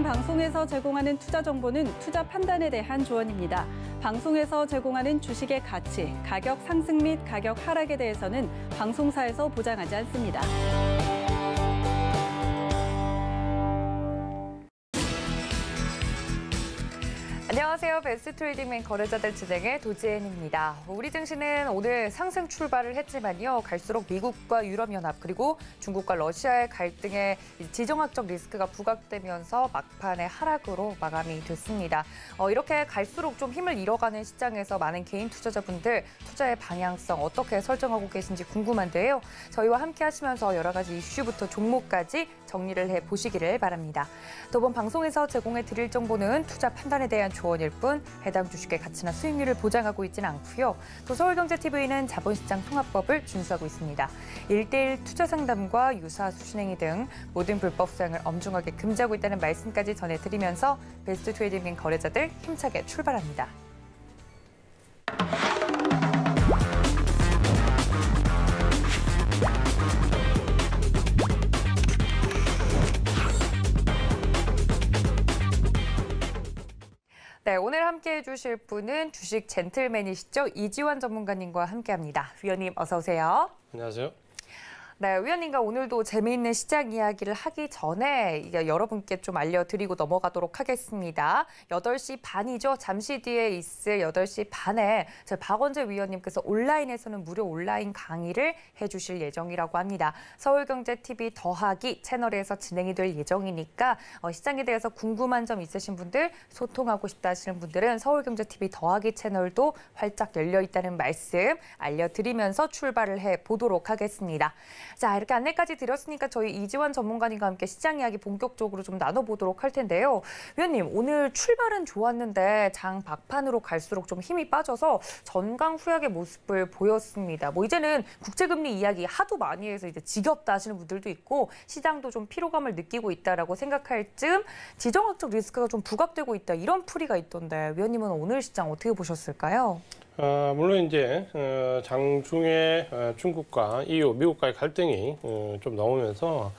방송에서 제공하는 투자 정보는 투자 판단에 대한 조언입니다. 방송에서 제공하는 주식의 가치, 가격 상승 및 가격 하락에 대해서는 방송사에서 보장하지 않습니다. 안녕하세요. 베스트트레이딩맨 거래자들 진행의 도지엔입니다. 우리 증시는 오늘 상승 출발을 했지만요. 갈수록 미국과 유럽연합 그리고 중국과 러시아의 갈등에 지정학적 리스크가 부각되면서 막판의 하락으로 마감이 됐습니다. 이렇게 갈수록 좀 힘을 잃어가는 시장에서 많은 개인 투자자분들 투자의 방향성 어떻게 설정하고 계신지 궁금한데요. 저희와 함께 하시면서 여러 가지 이슈부터 종목까지 정리를 해보시기를 바랍니다. 또 본 방송에서 제공해 드릴 정보는 투자 판단에 대한 조언일 뿐 해당 주식의 가치나 수익률을 보장하고 있지는 않고요. 또 서울경제TV는 자본시장 통합법을 준수하고 있습니다. 1:1 투자 상담과 유사 수신행위 등 모든 불법 사용을 엄중하게 금지하고 있다는 말씀까지 전해드리면서 베스트 트레이딩맨 거래자들 힘차게 출발합니다. 네, 오늘 함께해 주실 분은 주식 젠틀맨이시죠. 이지환 전문가님과 함께합니다. 위원님 어서 오세요. 안녕하세요. 네, 위원님과 오늘도 재미있는 시장 이야기를 하기 전에 여러분께 좀 알려드리고 넘어가도록 하겠습니다. 8시 반이죠. 잠시 뒤에 있을 8시 반에 저희 박원재 위원님께서 온라인에서는 무료 온라인 강의를 해주실 예정이라고 합니다. 서울경제TV 더하기 채널에서 진행이 될 예정이니까 시장에 대해서 궁금한 점 있으신 분들, 소통하고 싶다 하시는 분들은 서울경제TV 더하기 채널도 활짝 열려 있다는 말씀 알려드리면서 출발을 해보도록 하겠습니다. 자, 이렇게 안내까지 드렸으니까 저희 이지환 전문가님과 함께 시장 이야기 본격적으로 좀 나눠보도록 할 텐데요. 위원님, 오늘 출발은 좋았는데 장 막판으로 갈수록 좀 힘이 빠져서 전강 후약의 모습을 보였습니다. 이제는 국제금리 이야기 하도 많이 해서 이제 지겹다 하시는 분들도 있고 시장도 좀 피로감을 느끼고 있다라고 생각할 즈음 지정학적 리스크가 좀 부각되고 있다 이런 풀이가 있던데 위원님은 오늘 시장 어떻게 보셨을까요? 물론 이제 장중에 중국과 EU, 미국과의 갈등이 좀 나오면서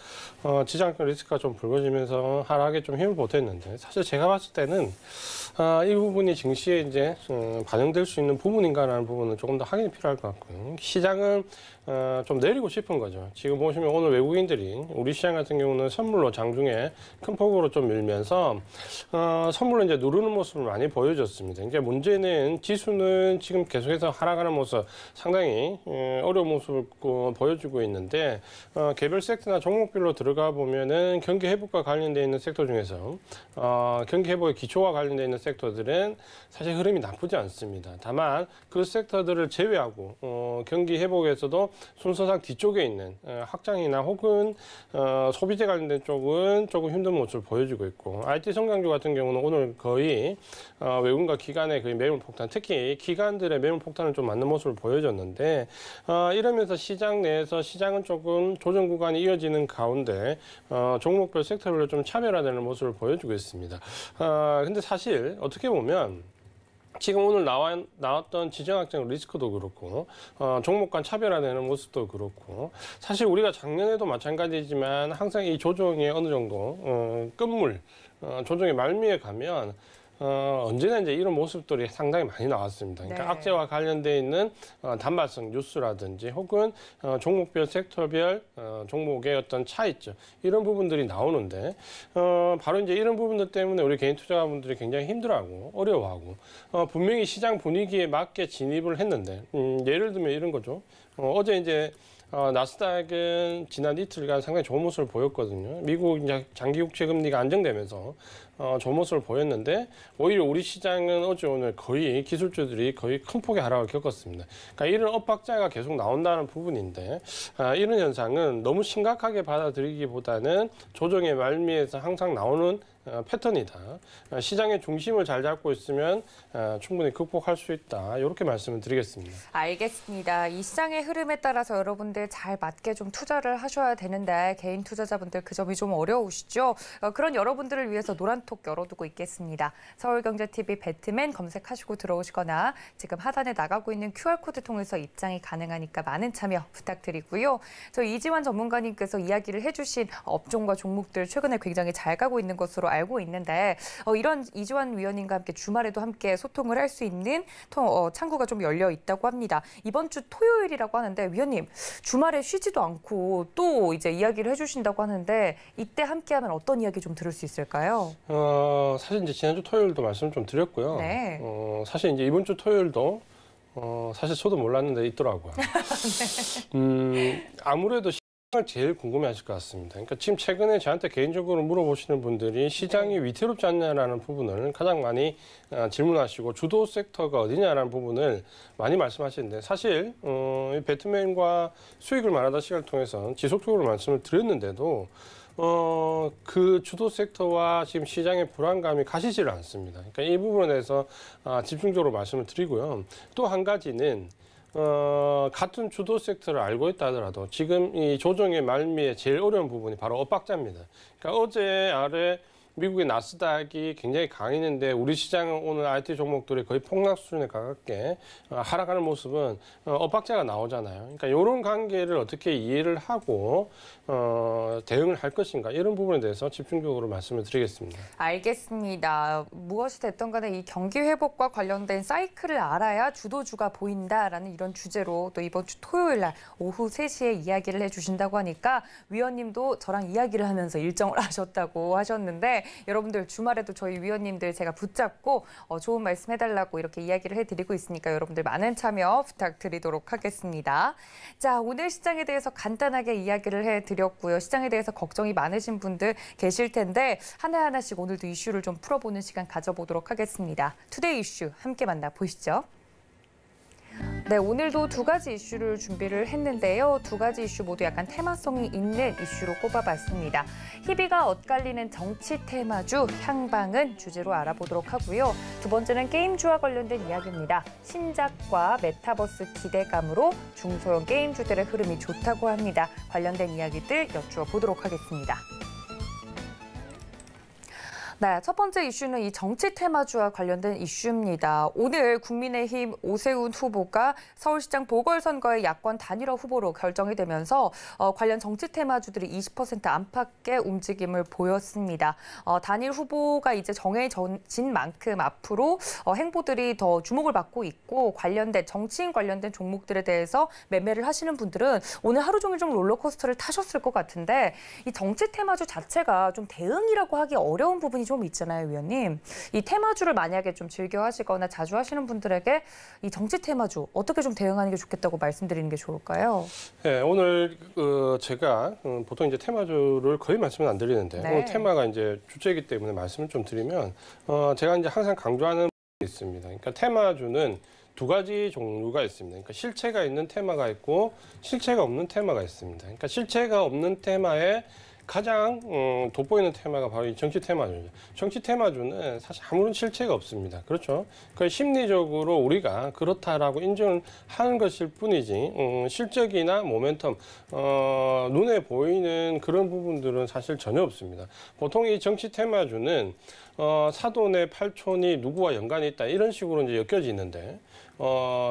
지정학적 리스크가 좀 불거지면서 하락에 좀 힘을 보탰는데 사실 제가 봤을 때는 이 부분이 증시에 이제 반영될 수 있는 부분인가라는 부분은 조금 더 확인이 필요할 것 같고요. 시장은 좀 내리고 싶은 거죠. 지금 보시면 오늘 외국인들이 우리 시장 같은 경우는 선물로 장중에 큰 폭으로 좀 밀면서 선물로 이제 누르는 모습을 많이 보여줬습니다. 이제 문제는 지수는 지금 계속해서 하락하는 모습 상당히 어려운 모습을 보여주고 있는데 개별 섹터나 종목별로 들어가 보면은 경기 회복과 관련되어 있는 섹터 중에서 경기 회복의 기초와 관련되어 있는 섹터들은 사실 흐름이 나쁘지 않습니다. 다만 그 섹터들을 제외하고 경기 회복에서도 순서상 뒤쪽에 있는 확장이나 혹은 소비재 관련된 쪽은 조금 힘든 모습을 보여주고 있고 IT 성장주 같은 경우는 오늘 거의 외국인과 기관의 거의 매물 폭탄, 특히 기관들의 매물 폭탄을 좀 맞는 모습을 보여줬는데 이러면서 시장 내에서 시장은 조금 조정 구간이 이어지는 가운데 종목별 섹터별로 좀 차별화되는 모습을 보여주고 있습니다. 근데 사실 어떻게 보면 지금 오늘 나왔던 지정학적 리스크도 그렇고 종목 간 차별화되는 모습도 그렇고 사실 우리가 작년에도 마찬가지지만 항상 이 조정이 어느 정도 끝물 조정의 말미에 가면 언제나 이제 이런 모습들이 상당히 많이 나왔습니다. 그러니까 네. 악재와 관련돼 있는 단발성 뉴스라든지 혹은 종목별 섹터별 종목의 어떤 차이점 이런 부분들이 나오는데 바로 이제 이런 부분들 때문에 우리 개인 투자자분들이 굉장히 힘들어하고 어려워하고 분명히 시장 분위기에 맞게 진입을 했는데 예를 들면 이런 거죠. 어제 이제 나스닥은 지난 이틀간 상당히 좋은 모습을 보였거든요. 미국 장기 국채 금리가 안정되면서 좋은 모습을 보였는데 오히려 우리 시장은 어제 오늘 거의 기술주들이 거의 큰 폭의 하락을 겪었습니다. 그러니까 이런 엇박자가 계속 나온다는 부분인데 이런 현상은 너무 심각하게 받아들이기보다는 조정의 말미에서 항상 나오는 패턴이다. 시장의 중심을 잘 잡고 있으면 충분히 극복할 수 있다. 이렇게 말씀을 드리겠습니다. 알겠습니다. 이 시장의 흐름에 따라서 여러분들 잘 맞게 좀 투자를 하셔야 되는데 개인 투자자분들 그 점이 좀 어려우시죠? 그런 여러분들을 위해서 노란톡 열어두고 있겠습니다. 서울경제TV 배트맨 검색하시고 들어오시거나 지금 하단에 나가고 있는 QR코드 통해서 입장이 가능하니까 많은 참여 부탁드리고요. 저희 이지환 전문가님께서 이야기를 해주신 업종과 종목들 최근에 굉장히 잘 가고 있는 것으로 알고 있는데 이런 이주환 위원님과 함께 주말에도 함께 소통을 할 수 있는 창구가 좀 열려 있다고 합니다. 이번 주 토요일이라고 하는데 위원님 주말에 쉬지도 않고 또 이제 이야기를 해주신다고 하는데 이때 함께하면 어떤 이야기 좀 들을 수 있을까요? 사실 이제 지난주 토요일도 말씀 좀 드렸고요. 네. 사실 이제 이번 주 토요일도 사실 저도 몰랐는데 있더라고요. 아무래도 시장을 제일 궁금해하실 것 같습니다. 그러니까 지금 최근에 저한테 개인적으로 물어보시는 분들이 시장이 위태롭지 않냐라는 부분을 가장 많이 질문하시고 주도 섹터가 어디냐라는 부분을 많이 말씀하시는데 사실 이 배트맨과 수익을 말하다 시간을 통해서 지속적으로 말씀을 드렸는데도 그 주도 섹터와 지금 시장의 불안감이 가시지를 않습니다. 그러니까 이 부분에 대해서 집중적으로 말씀을 드리고요. 또 한 가지는 같은 주도 섹터를 알고 있다 하더라도 지금 이 조정의 말미에 제일 어려운 부분이 바로 엇박자입니다. 그러니까 어제 아래 미국의 나스닥이 굉장히 강했는데 우리 시장은 오늘 IT 종목들이 거의 폭락 수준에 가깝게 하락하는 모습은 엇박자가 나오잖아요. 그러니까 이런 관계를 어떻게 이해를 하고 대응을 할 것인가 이런 부분에 대해서 집중적으로 말씀을 드리겠습니다. 알겠습니다. 무엇이 됐든 간에 이 경기 회복과 관련된 사이클을 알아야 주도주가 보인다라는 이런 주제로 또 이번 주 토요일 날 오후 3시에 이야기를 해주신다고 하니까 위원님도 저랑 이야기를 하면서 일정을 하셨다고 하셨는데 여러분들 주말에도 저희 위원님들 제가 붙잡고 좋은 말씀 해달라고 이렇게 이야기를 해드리고 있으니까 여러분들 많은 참여 부탁드리도록 하겠습니다. 자, 오늘 시장에 대해서 간단하게 이야기를 해드렸고요. 시장에 대해서 걱정이 많으신 분들 계실 텐데 하나하나씩 오늘도 이슈를 좀 풀어보는 시간 가져보도록 하겠습니다. 투데이 이슈 함께 만나보시죠. 네, 오늘도 두 가지 이슈를 준비를 했는데요. 두 가지 이슈 모두 약간 테마성이 있는 이슈로 꼽아봤습니다. 희비가 엇갈리는 정치 테마주 향방은 주제로 알아보도록 하고요. 두 번째는 게임주와 관련된 이야기입니다. 신작과 메타버스 기대감으로 중소형 게임주들의 흐름이 좋다고 합니다. 관련된 이야기들 여쭈어 보도록 하겠습니다. 네, 첫 번째 이슈는 이 정치 테마주와 관련된 이슈입니다. 오늘 국민의힘 오세훈 후보가 서울시장 보궐선거의 야권 단일화 후보로 결정이 되면서 관련 정치 테마주들이 20% 안팎의 움직임을 보였습니다. 단일 후보가 이제 정해진 만큼 앞으로 행보들이 더 주목을 받고 있고 관련된 정치인 관련된 종목들에 대해서 매매를 하시는 분들은 오늘 하루 종일 좀 롤러코스터를 타셨을 것 같은데 이 정치 테마주 자체가 좀 대응이라고 하기 어려운 부분이 좀 있잖아요, 위원님. 이 테마주를 만약에 좀 즐겨 하시거나 자주 하시는 분들에게 이 정치 테마주 어떻게 좀 대응하는 게 좋겠다고 말씀드리는 게 좋을까요? 네, 오늘 제가 보통 이제 테마주를 거의 말씀을 안 드리는데 네. 오늘 테마가 이제 주제이기 때문에 말씀을 좀 드리면 제가 이제 항상 강조하는 부분이 있습니다. 그러니까 테마주는 두 가지 종류가 있습니다. 그러니까 실체가 있는 테마가 있고 실체가 없는 테마가 있습니다. 그러니까 실체가 없는 테마에 가장 돋보이는 테마가 바로 이 정치 테마주죠. 정치 테마주는 사실 아무런 실체가 없습니다. 그렇죠? 그러니까 심리적으로 우리가 그렇다라고 인정을 하는 것일 뿐이지 실적이나 모멘텀, 눈에 보이는 그런 부분들은 사실 전혀 없습니다. 보통 이 정치 테마주는 사돈의 팔촌이 누구와 연관이 있다 이런 식으로 이제 엮여지는데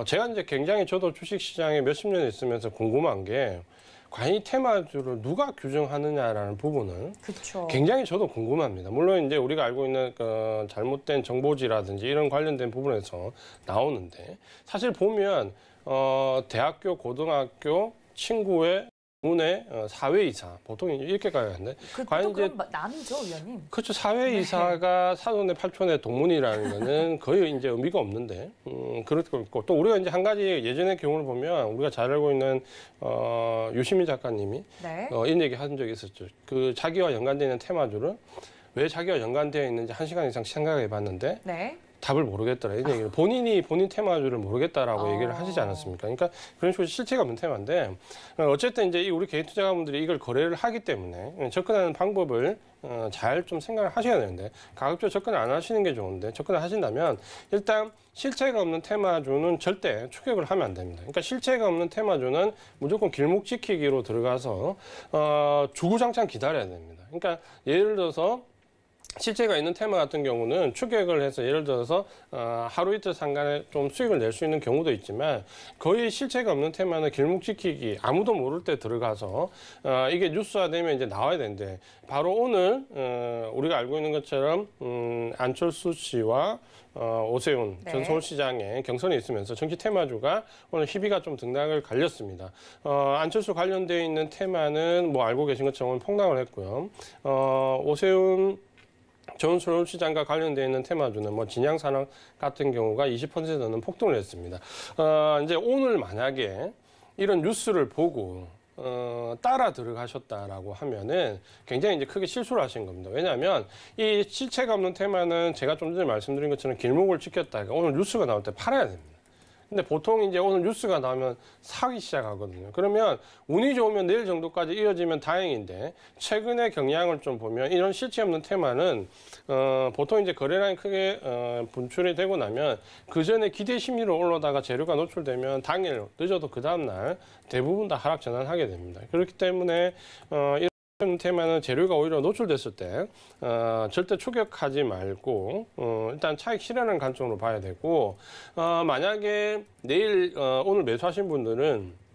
제가 이제 굉장히 저도 주식시장에 몇십 년 있으면서 궁금한 게 과연 이 테마주를 누가 규정하느냐라는 부분은 그쵸. 굉장히 저도 궁금합니다. 물론 이제 우리가 알고 있는 잘못된 정보지라든지 이런 관련된 부분에서 나오는데 사실 보면 대학교, 고등학교 친구의 문의 사회이사 보통 이렇게 가야 하는데 과연 이제 남이죠, 위원님. 그렇죠. 사회이사가 사돈의 팔촌의 동문이라는 거는 거의 이제 의미가 없는데 그렇고 또 우리가 이제 한 가지 예전의 경우를 보면 우리가 잘 알고 있는 유시민 작가님이 네. 이런 얘기 한 적이 있었죠. 그 자기와 연관되는 테마주를 왜 자기와 연관되어 있는지 1시간 이상 생각해 봤는데 네. 답을 모르겠더라 이런 얘기를 본인 테마주를 모르겠다라고 얘기를 하시지 않았습니까? 그러니까 그런 식으로 실체가 없는 테마인데 어쨌든 이제 우리 개인 투자가분들이 이걸 거래를 하기 때문에 접근하는 방법을 잘 좀 생각을 하셔야 되는데 가급적 접근을 안 하시는 게 좋은데 접근을 하신다면 일단 실체가 없는 테마주는 절대 추격을 하면 안 됩니다. 그러니까 실체가 없는 테마주는 무조건 길목 지키기로 들어가서 주구장창 기다려야 됩니다. 그러니까 예를 들어서 실체가 있는 테마 같은 경우는 추격을 해서 예를 들어서 하루 이틀 상간에 좀 수익을 낼 수 있는 경우도 있지만 거의 실체가 없는 테마는 길목 지키기 아무도 모를 때 들어가서 이게 뉴스화되면 이제 나와야 되는데 바로 오늘 우리가 알고 있는 것처럼 안철수 씨와 오세훈 전 서울시장의 경선이 있으면서 정치 테마주가 오늘 희비가 좀 등락을 갈렸습니다. 안철수 관련되어 있는 테마는 뭐 알고 계신 것처럼 폭락을 했고요. 오세훈 전 서울시장과 관련되어 있는 테마주는 뭐 진양산업 같은 경우가 20%는 폭등을 했습니다. 이제 오늘 만약에 이런 뉴스를 보고 따라 들어가셨다라고 하면은 굉장히 이제 크게 실수를 하신 겁니다. 왜냐하면 이 실체가 없는 테마는 제가 좀 전에 말씀드린 것처럼 길목을 지켰다가 오늘 뉴스가 나올 때 팔아야 됩니다. 근데 보통 이제 오늘 뉴스가 나오면 사기 시작하거든요. 그러면 운이 좋으면 내일 정도까지 이어지면 다행인데 최근의 경향을 좀 보면 이런 실체 없는 테마는 보통 이제 거래량이 크게 분출이 되고 나면 그 전에 기대 심리로 올라다가 재료가 노출되면 당일 늦어도 그 다음 날 대부분 다 하락 전환하게 됩니다. 그렇기 때문에 이런 테마는 재료가 오히려 노출됐을 때 절대 추격하지 말고 일단 차익 실현하는 관점으로 봐야 되고 만약에 내일 오늘 매수하신 분들은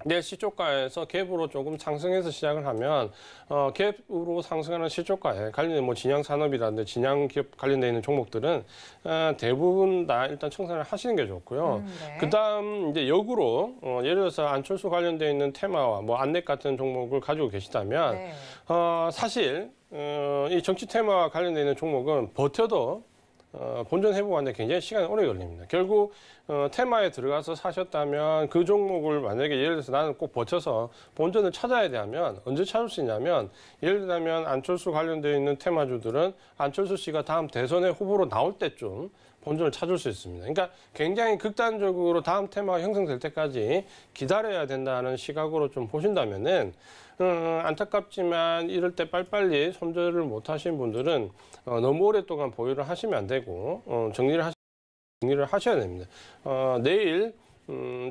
내일 시초가에서 갭으로 조금 상승해서 시작을 하면 갭으로 상승하는 시초가에 관련된 뭐 진양산업이라든지 진양기업 관련돼 있는 종목들은 대부분 다 일단 청산을 하시는 게 좋고요. 네. 그다음 이제 역으로 예를 들어서 안철수 관련돼 있는 테마와 뭐 안넥 같은 종목을 가지고 계시다면 네. 사실 이 정치 테마와 관련돼 있는 종목은 버텨도 본전 회복하는데 굉장히 시간이 오래 걸립니다. 결국 테마에 들어가서 사셨다면 그 종목을 만약에 예를 들어서 나는 꼭 버텨서 본전을 찾아야 되면 언제 찾을 수 있냐면 예를 들면 안철수 관련되어 있는 테마주들은 안철수 씨가 다음 대선에 후보로 나올 때쯤 본전을 찾을 수 있습니다. 그러니까 굉장히 극단적으로 다음 테마가 형성될 때까지 기다려야 된다는 시각으로 좀 보신다면은 안타깝지만 이럴 때 빨리빨리 손절을 못 하신 분들은 너무 오랫동안 보유를 하시면 안 되고 정리를 하셔야 됩니다. 내일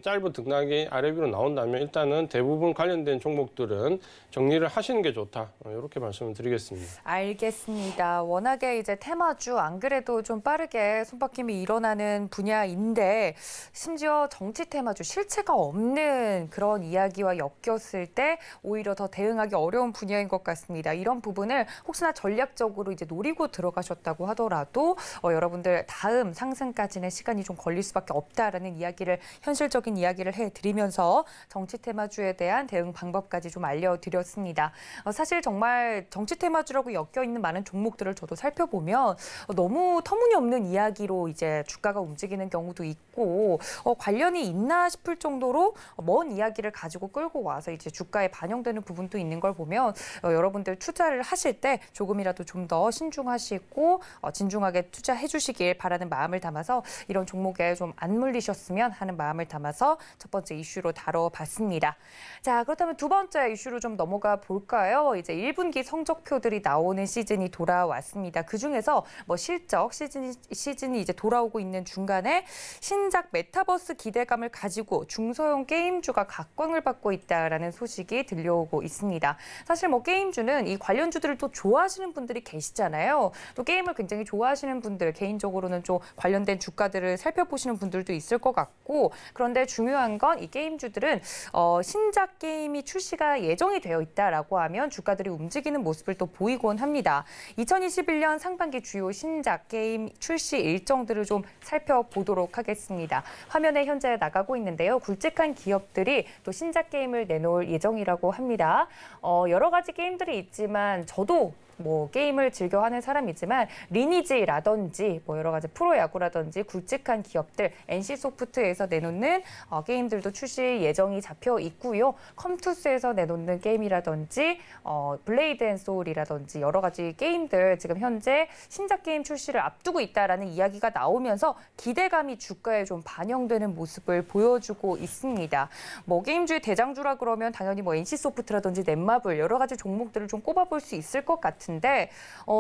짧은 등락이 아래 위로 나온다면 일단은 대부분 관련된 종목들은 정리를 하시는 게 좋다. 이렇게 말씀을 드리겠습니다. 알겠습니다. 워낙에 이제 테마주 안 그래도 좀 빠르게 손바뀜이 일어나는 분야인데 심지어 정치 테마주 실체가 없는 그런 이야기와 엮였을 때 오히려 더 대응하기 어려운 분야인 것 같습니다. 이런 부분을 혹시나 전략적으로 이제 노리고 들어가셨다고 하더라도 여러분들 다음 상승까지는 시간이 좀 걸릴 수밖에 없다라는 이야기를 현실적인 이야기를 해드리면서 정치 테마주에 대한 대응 방법까지 좀 알려드렸습니다. 사실 정말 정치 테마주라고 엮여있는 많은 종목들을 저도 살펴보면 너무 터무니없는 이야기로 이제 주가가 움직이는 경우도 있고 관련이 있나 싶을 정도로 먼 이야기를 가지고 끌고 와서 이제 주가에 반영되는 부분도 있는 걸 보면 여러분들 투자를 하실 때 조금이라도 좀 더 신중하시고 진중하게 투자해 주시길 바라는 마음을 담아서 이런 종목에 좀 안 물리셨으면 하는 마음을 담아서 첫 번째 이슈로 다뤄봤습니다. 자, 그렇다면 두 번째 이슈로 좀 넘어가 볼까요? 이제 1분기 성적표들이 나오는 시즌이 돌아왔습니다. 그중에서 뭐 실적 시즌이 이제 돌아오고 있는 중간에 신작 메타버스 기대감을 가지고 중소형 게임주가 각광을 받고 있다라는 소식이 들려오고 있습니다. 사실 뭐 게임주는 이 관련주들을 또 좋아하시는 분들이 계시잖아요. 또 게임을 굉장히 좋아하시는 분들, 개인적으로는 좀 관련된 주가들을 살펴보시는 분들도 있을 것 같고 그런데 중요한 건 이 게임주들은 신작 게임이 출시가 예정이 되어 있다라고 하면 주가들이 움직이는 모습을 또 보이곤 합니다. 2021년 상반기 주요 신작 게임 출시 일정들을 좀 살펴보도록 하겠습니다. 화면에 현재 나가고 있는데요. 굵직한 기업들이 또 신작 게임을 내놓을 예정이라고 합니다. 여러 가지 게임들이 있지만 저도 뭐 게임을 즐겨하는 사람이지만 리니지라든지 뭐 여러 가지 프로야구라든지 굵직한 기업들 NC소프트에서 내놓는 게임들도 출시 예정이 잡혀 있고요. 컴투스에서 내놓는 게임이라든지 블레이드 앤 소울이라든지 여러 가지 게임들 지금 현재 신작 게임 출시를 앞두고 있다라는 이야기가 나오면서 기대감이 주가에 좀 반영되는 모습을 보여주고 있습니다. 뭐 게임주의 대장주라 그러면 당연히 뭐 NC소프트라든지 넷마블 여러 가지 종목들을 좀 꼽아볼 수 있을 것 같은데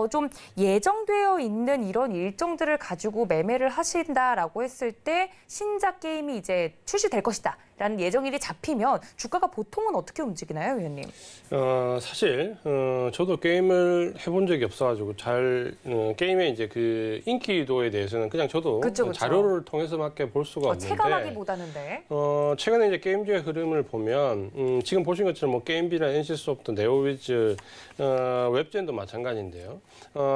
좀 예정되어 있는 이런 일정들을 가지고 매매를 하신다라고 했을 때 신작 게임이 이제 출시될 것이다. 라는 예정일이 잡히면 주가가 보통은 어떻게 움직이나요, 위원님? 사실 저도 게임을 해본 적이 없어가지고 게임의 이제 그 인기도에 대해서는 그냥 저도 그쵸. 자료를 통해서밖에 볼 수가 없는데 체감하기보다는데. 최근에 이제 게임주의 흐름을 보면 지금 보신 것처럼 뭐 게임비나 NC소프트, 네오위즈, 웹젠도 마찬가지인데요.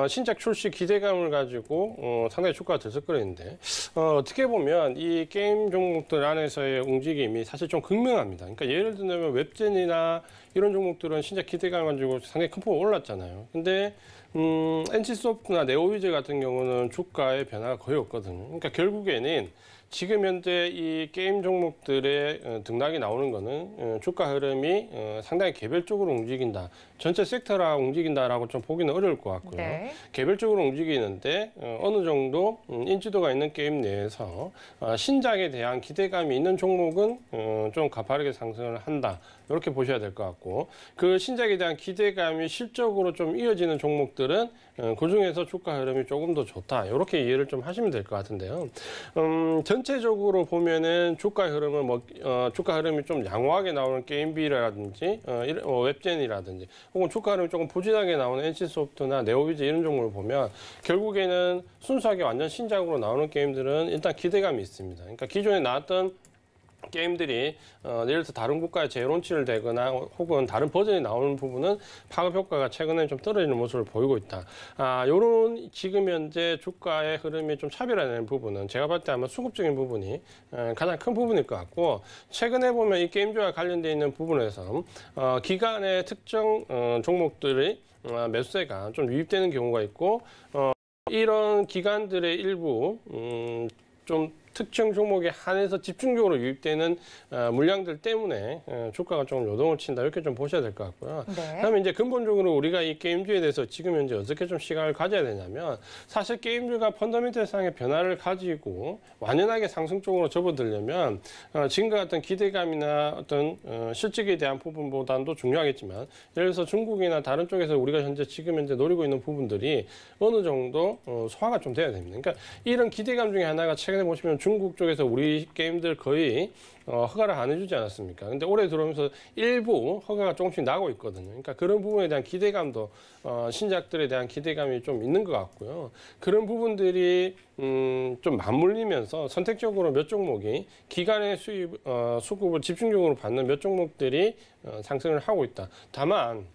신작 출시 기대감을 가지고 상당히 주가가 들썩거리는데 어떻게 보면 이 게임 종목들 안에서의 움직임이 사실 좀 극명합니다. 그러니까 예를 들면 웹젠이나 이런 종목들은 신작 기대감을 가지고 상당히 큰 폭으로 올랐잖아요. 근데 NC소프트나 네오위즈 같은 경우는 주가의 변화가 거의 없거든요. 그러니까 결국에는 지금 현재 이 게임 종목들의 등락이 나오는 거는 주가 흐름이 상당히 개별적으로 움직인다. 전체 섹터라 움직인다라고 좀 보기는 어려울 것 같고요. 네. 개별적으로 움직이는데 어느 정도 인지도가 있는 게임 내에서 신작에 대한 기대감이 있는 종목은 좀 가파르게 상승을 한다. 이렇게 보셔야 될 것 같고 그 신작에 대한 기대감이 실적으로 좀 이어지는 종목들은 그중에서 주가 흐름이 조금 더 좋다. 이렇게 이해를 좀 하시면 될 것 같은데요. 전체적으로 보면은 주가 흐름은 주가 흐름이 좀 양호하게 나오는 게임비라든지 웹젠이라든지 혹은 주가 흐름이 조금 부진하게 나오는 NC소프트나 네오위즈 이런 종목을 보면 결국에는 순수하게 완전 신작으로 나오는 게임들은 일단 기대감이 있습니다. 그러니까 기존에 나왔던 게임들이 예를 들어 다른 국가에 재론치를 되거나 혹은 다른 버전이 나오는 부분은 파급 효과가 최근에 좀 떨어지는 모습을 보이고 있다. 요런 지금 현재 주가의 흐름이 좀 차별화되는 부분은 제가 봤을 때 아마 수급적인 부분이 가장 큰 부분일 것 같고 최근에 보면 이 게임주와 관련되어 있는 부분에서 기간의 특정 종목들의 매수세가 좀 유입되는 경우가 있고 이런 기관들의 일부 좀 특정 종목에 한해서 집중적으로 유입되는 물량들 때문에 주가가 조금 요동을 친다 이렇게 좀 보셔야 될 것 같고요. 네. 그다음에 이제 근본적으로 우리가 이 게임주에 대해서 지금 현재 어떻게 좀 시각을 가져야 되냐면 사실 게임주가 펀더멘털상의 변화를 가지고 완연하게 상승 쪽으로 접어들려면 지금과 같은 기대감이나 어떤 실적에 대한 부분보다도 중요하겠지만 예를 들어서 중국이나 다른 쪽에서 우리가 지금 현재 노리고 있는 부분들이 어느 정도 소화가 좀 돼야 됩니다. 그러니까 이런 기대감 중에 하나가 최근에 보시면 중국 쪽에서 우리 게임들 거의 허가를 안 해주지 않았습니까? 근데 올해 들어오면서 일부 허가가 조금씩 나고 있거든요. 그러니까 그런 부분에 대한 기대감도 신작들에 대한 기대감이 좀 있는 것 같고요. 그런 부분들이 좀 맞물리면서 선택적으로 몇 종목이 기간의 수급을 집중적으로 받는 몇 종목들이 상승을 하고 있다. 다만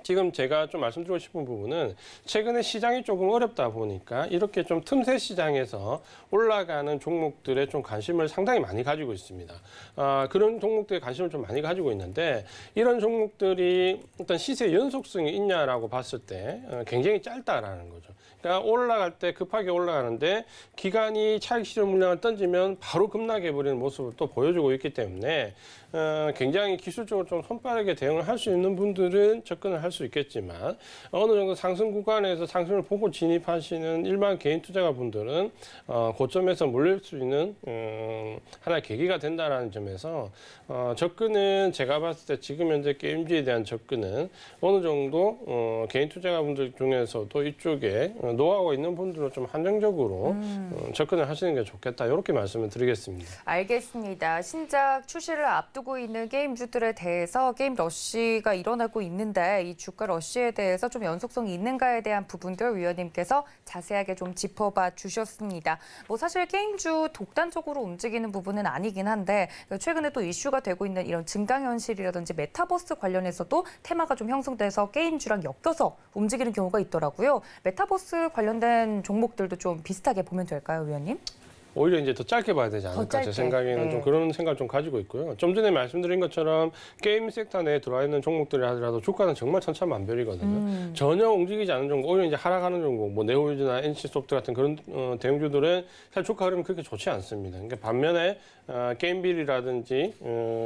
지금 제가 좀 말씀드리고 싶은 부분은 최근에 시장이 조금 어렵다 보니까 이렇게 좀 틈새 시장에서 올라가는 종목들에 좀 관심을 상당히 많이 가지고 있습니다. 그런 종목들에 관심을 좀 많이 가지고 있는데 이런 종목들이 어떤 시세 연속성이 있냐라고 봤을 때 굉장히 짧다라는 거죠. 그러니까 올라갈 때 급하게 올라가는데 기간이 차익 실현 물량을 던지면 바로 급락해버리는 모습을 또 보여주고 있기 때문에 굉장히 기술적으로 좀 손빠르게 대응을 할 수 있는 분들은 접근을 할 수 있겠지만 어느 정도 상승 구간에서 상승을 보고 진입하시는 일반 개인 투자가분들은 고점에서 몰릴 수 있는 하나의 계기가 된다는 점에서 접근은 제가 봤을 때 지금 현재 게임주에 대한 접근은 어느 정도 개인 투자가분들 중에서도 이쪽에 노하우가 있는 분들은 좀 한정적으로 접근을 하시는 게 좋겠다 이렇게 말씀을 드리겠습니다. 알겠습니다. 신작 출시를 앞두고 있는 게임주들에 대해서 게임 러시가 일어나고 있는데 이 주가 러시에 대해서 좀 연속성이 있는가에 대한 부분들 위원님께서 자세하게 좀 짚어봐 주셨습니다. 뭐 사실 게임주 독단적으로 움직이는 부분은 아니긴 한데 최근에 또 이슈가 되고 있는 이런 증강현실이라든지 메타버스 관련해서도 테마가 좀 형성돼서 게임주랑 엮여서 움직이는 경우가 있더라고요. 메타버스 관련된 종목들도 좀 비슷하게 보면 될까요, 위원님? 오히려 이제 더 짧게 봐야 되지 않을까 제 생각에는 좀 그런 생각을 좀 가지고 있고요. 좀 전에 말씀드린 것처럼 게임 섹터 내에 들어와 있는 종목들이 하더라도 주가는 정말 천차만별이거든요. 전혀 움직이지 않는 종목, 오히려 이제 하락하는 종목, 뭐 네오위즈나 NC소프트 같은 그런 대형주들은 사실 주가 흐름이 그렇게 좋지 않습니다. 그러니까 반면에 게임빌이라든지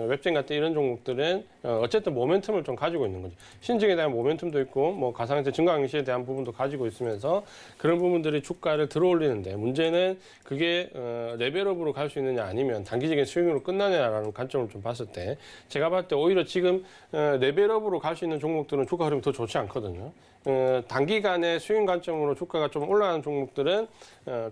웹젠 같은 이런 종목들은 어쨌든 모멘텀을 좀 가지고 있는 거죠. 신증에 대한 모멘텀도 있고 뭐 가상화폐 증강시에 대한 부분도 가지고 있으면서 그런 부분들이 주가를 들어올리는데 문제는 그게 레벨업으로 갈 수 있느냐 아니면 단기적인 스윙으로 끝나냐라는 관점을 좀 봤을 때 제가 봤을 때 오히려 지금 레벨업으로 갈 수 있는 종목들은 주가 흐름이 더 좋지 않거든요. 단기간의 스윙 관점으로 주가가 좀 올라가는 종목들은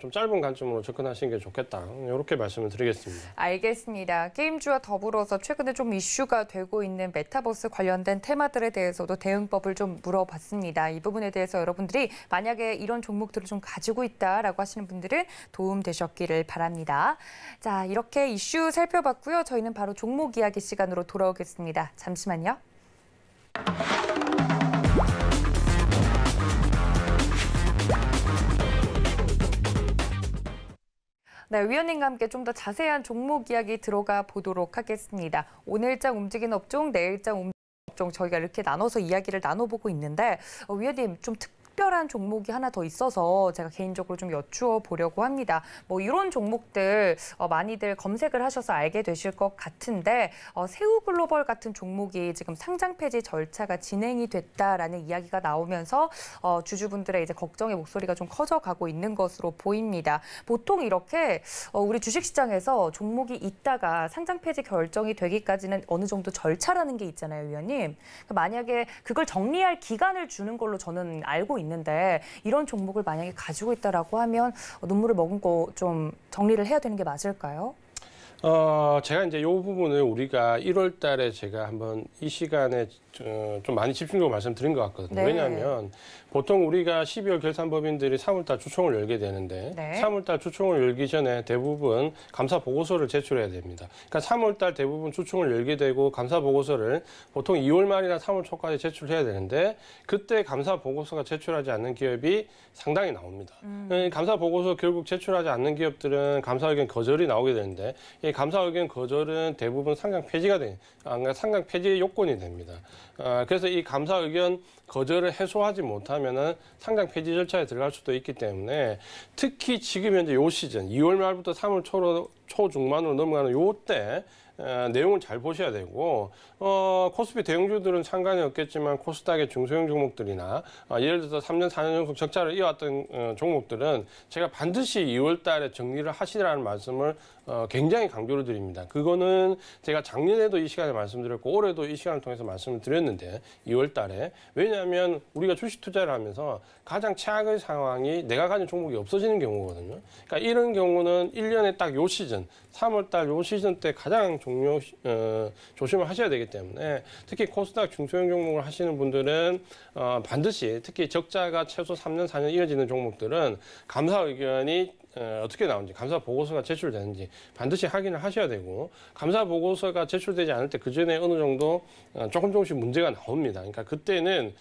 좀 짧은 관점으로 접근하시는 게 좋겠다. 이렇게 말씀을 드리겠습니다. 알겠습니다. 게임주와 더불어서 최근에 좀 이슈가 되고 있는 메타버스 관련된 테마들에 대해서도 대응법을 좀 물어봤습니다. 이 부분에 대해서 여러분들이 만약에 이런 종목들을 좀 가지고 있다라고 하시는 분들은 도움 되셨기를 바랍니다. 자, 이렇게 이슈 살펴봤고요. 저희는 바로 종목 이야기 시간으로 돌아오겠습니다. 잠시만요. 네, 위원님과 함께 좀 더 자세한 종목 이야기 들어가 보도록 하겠습니다. 오늘장 움직이는 업종, 내일장 움직이는 업종 저희가 이렇게 나눠서 이야기를 나눠보고 있는데 위원님 좀 특별한 종목이 하나 더 있어서 제가 개인적으로 좀 여쭈어 보려고 합니다. 뭐 이런 종목들 많이들 검색을 하셔서 알게 되실 것 같은데 새우글로벌 같은 종목이 지금 상장 폐지 절차가 진행이 됐다라는 이야기가 나오면서 주주분들의 이제 걱정의 목소리가 좀 커져가고 있는 것으로 보입니다. 보통 이렇게 우리 주식시장에서 종목이 있다가 상장 폐지 결정이 되기까지는 어느 정도 절차라는 게 있잖아요, 위원님. 만약에 그걸 정리할 기간을 주는 걸로 저는 알고 있는데 이런 종목을 만약에 가지고 있다라고 하면 눈물을 머금고 좀 정리를 해야 되는 게 맞을까요? 제가 이제 이 부분을 우리가 1월 달에 제가 한번 이 시간에 좀 많이 집중적으로 말씀드린 것 같거든요. 네. 왜냐하면 보통 우리가 12월 결산법인들이 3월 달 주총을 열게 되는데 네. 3월 달 주총을 열기 전에 대부분 감사 보고서를 제출해야 됩니다. 그러니까 3월 달 대부분 주총을 열게 되고 감사 보고서를 보통 2월 말이나 3월 초까지 제출해야 되는데 그때 감사 보고서가 제출하지 않는 기업이 상당히 나옵니다. 감사 보고서 결국 제출하지 않는 기업들은 감사 의견 거절이 나오게 되는데 이 감사 의견 거절은 대부분 상장 폐지가 상장 폐지 요건이 됩니다. 그래서 이 감사 의견 거절을 해소하지 못하면은 상장 폐지 절차에 들어갈 수도 있기 때문에 특히 지금 현재 요 시즌 2월 말부터 3월 초중반으로 넘어가는 요때 내용을 잘 보셔야 되고 코스피 대형주들은 상관이 없겠지만 코스닥의 중소형 종목들이나 예를 들어서 3년, 4년 연속 적자를 이어왔던 종목들은 제가 반드시 2월 달에 정리를 하시라는 말씀을 굉장히 강조를 드립니다. 그거는 제가 작년에도 이 시간에 말씀드렸고 올해도 이 시간을 통해서 말씀을 드렸는데 2월 달에 왜냐하면 우리가 주식 투자를 하면서 가장 최악의 상황이 내가 가진 종목이 없어지는 경우거든요. 그러니까 이런 경우는 1년에 딱 요 시즌 3월 달 요 시즌 때 가장 조심을 하셔야 되기 때문에 특히 코스닥 중소형 종목을 하시는 분들은 반드시 특히 적자가 최소 3년, 4년 이어지는 종목들은 감사 의견이 어떻게 나오는지, 감사 보고서가 제출되는지 반드시 확인을 하셔야 되고 감사 보고서가 제출되지 않을 때 그전에 어느 정도 조금씩 문제가 나옵니다. 그러니까 그때는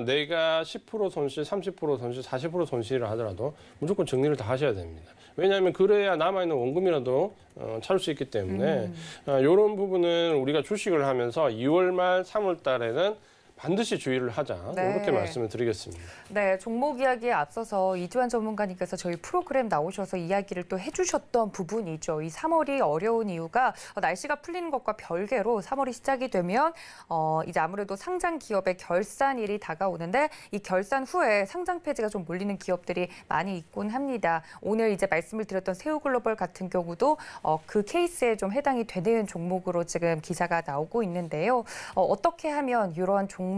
내가 10% 손실, 30% 손실, 40% 손실을 하더라도 무조건 정리를 다 하셔야 됩니다. 왜냐하면 그래야 남아있는 원금이라도 찾을 수 있기 때문에 이런 부분은 우리가 주식을 하면서 2월 말 3월 달에는 반드시 주의를 하자. 네. 이렇게 말씀을 드리겠습니다. 네, 종목 이야기에 앞서서 이주환 전문가님께서 저희 프로그램 나오셔서 이야기를 또 해주셨던 부분이죠. 이 3월이 어려운 이유가 날씨가 풀리는 것과 별개로 3월이 시작이 되면 이제 아무래도 상장 기업의 결산일이 다가오는데 이 결산 후에 상장 폐지가 좀 몰리는 기업들이 많이 있곤 합니다. 오늘 이제 말씀을 드렸던 새우글로벌 같은 경우도 그 케이스에 좀 해당이 되는 종목으로 지금 기사가 나오고 있는데요. 어떻게 하면 이러한 종목들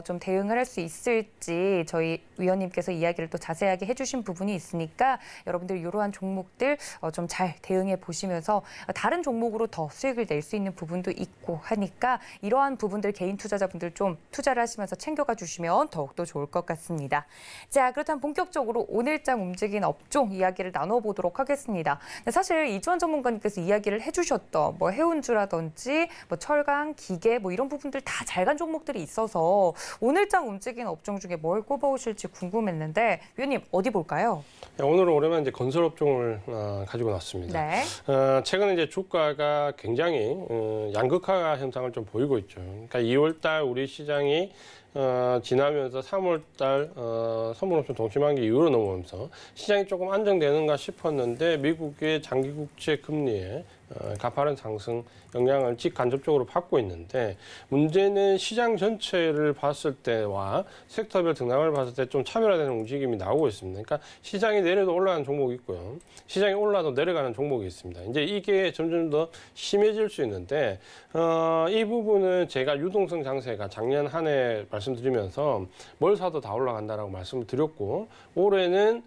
좀 대응을 할 수 있을지 저희 위원님께서 이야기를 또 자세하게 해주신 부분이 있으니까 여러분들 이러한 종목들 좀 잘 대응해 보시면서 다른 종목으로 더 수익을 낼 수 있는 부분도 있고 하니까 이러한 부분들 개인 투자자분들 좀 투자를 하시면서 챙겨가 주시면 더욱더 좋을 것 같습니다. 자, 그렇다면 본격적으로 오늘장 움직인 업종 이야기를 나눠보도록 하겠습니다. 사실 이주환 전문가님께서 이야기를 해주셨던 뭐 해운주라든지 뭐 철강, 기계 뭐 이런 부분들 다 잘 간 종목들이 있어서 오늘장 움직인 업종 중에 뭘 꼽아오실지 궁금했는데 위원님 어디 볼까요? 오늘은 오랜만에 이제 건설 업종을 가지고 나왔습니다. 네. 최근에 이제 주가가 굉장히 양극화 현상을 좀 보이고 있죠. 그러니까 2월 달 우리 시장이 지나면서 3월달 선물옵션 동시만기 이후로 넘어오면서 시장이 조금 안정되는가 싶었는데 미국의 장기국채 금리에 가파른 상승 영향을 직간접적으로 받고 있는데 문제는 시장 전체를 봤을 때와 섹터별 등락을 봤을 때 좀 차별화되는 움직임이 나오고 있습니다. 그러니까 시장이 내려도 올라가는 종목이 있고요. 시장이 올라도 내려가는 종목이 있습니다. 이제 이게 점점 더 심해질 수 있는데 이 부분은 제가 유동성 장세가 작년 한 해 말씀드리면서 뭘 사도 다 올라간다라고 말씀을 드렸고 올해는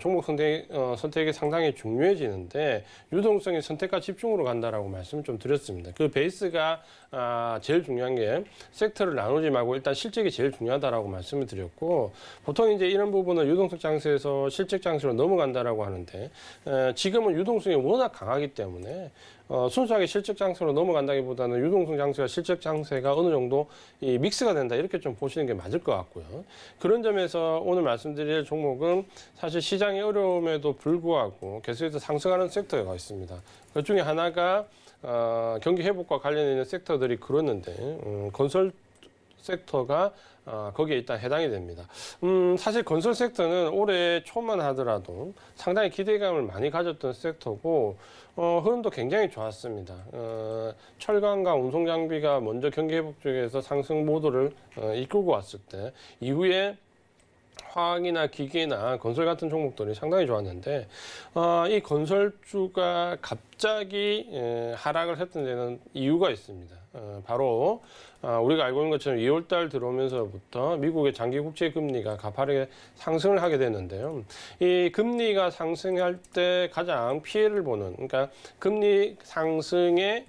종목 선택이 상당히 중요해지는데 유동성의 선택과 집중으로 간다라고 말씀을 좀 드렸습니다. 그 베이스가 제일 중요한 게 섹터를 나누지 말고 일단 실적이 제일 중요하다라고 말씀을 드렸고 보통 이제 이런 부분은 유동성 장세에서 실적 장세로 넘어간다라고 하는데 지금은 유동성이 워낙 강하기 때문에 순수하게 실적 장세로 넘어간다기보다는 유동성 장세와 실적 장세가 어느 정도 이 믹스가 된다 이렇게 좀 보시는 게 맞을 것 같고요. 그런 점에서 오늘 말씀드릴 종목은 사실 시장의 어려움에도 불구하고 계속해서 상승하는 섹터가 있습니다. 그 중에 하나가 경기 회복과 관련 있는 섹터들이 그렇는데 건설 섹터가 거기에 일단 해당이 됩니다. 사실 건설 섹터는 올해 초만 하더라도 상당히 기대감을 많이 가졌던 섹터고 흐름도 굉장히 좋았습니다. 철강과 운송 장비가 먼저 경기 회복 쪽에서 상승 모드를 이끌고 왔을 때 이후에 화학이나 기계나 건설 같은 종목들이 상당히 좋았는데 이 건설주가 갑자기 하락을 했던 데는 이유가 있습니다. 바로 우리가 알고 있는 것처럼 2월달 들어오면서부터 미국의 장기 국채 금리가 가파르게 상승을 하게 됐는데요. 이 금리가 상승할 때 가장 피해를 보는, 그러니까 금리 상승에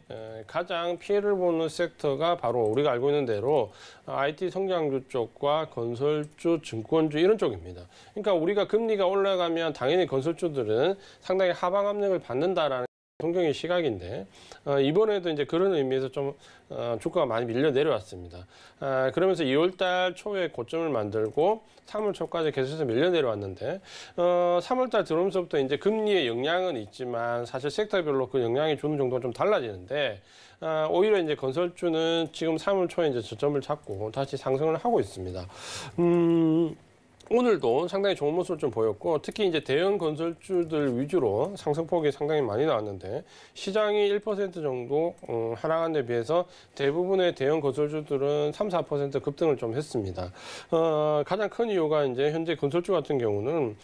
가장 피해를 보는 섹터가 바로 우리가 알고 있는 대로 IT 성장주 쪽과 건설주, 증권주 이런 쪽입니다. 그러니까 우리가 금리가 올라가면 당연히 건설주들은 상당히 하방 압력을 받는다라는 통경의 시각인데 이번에도 이제 그런 의미에서 좀 주가가 많이 밀려 내려왔습니다. 그러면서 2월달 초에 고점을 만들고 3월 초까지 계속해서 밀려 내려왔는데 3월달 들어오면서부터 이제 금리의 영향은 있지만 사실 섹터별로 그 영향이 주는 정도가 좀 달라지는데 오히려 이제 건설주는 지금 3월 초에 이제 저점을 잡고 다시 상승을 하고 있습니다. 오늘도 상당히 좋은 모습을 좀 보였고 특히 이제 대형 건설주들 위주로 상승폭이 상당히 많이 나왔는데 시장이 1% 정도 하락한 데 비해서 대부분의 대형 건설주들은 3, 4% 급등을 좀 했습니다. 가장 큰 이유가 이제 현재 건설주 같은 경우는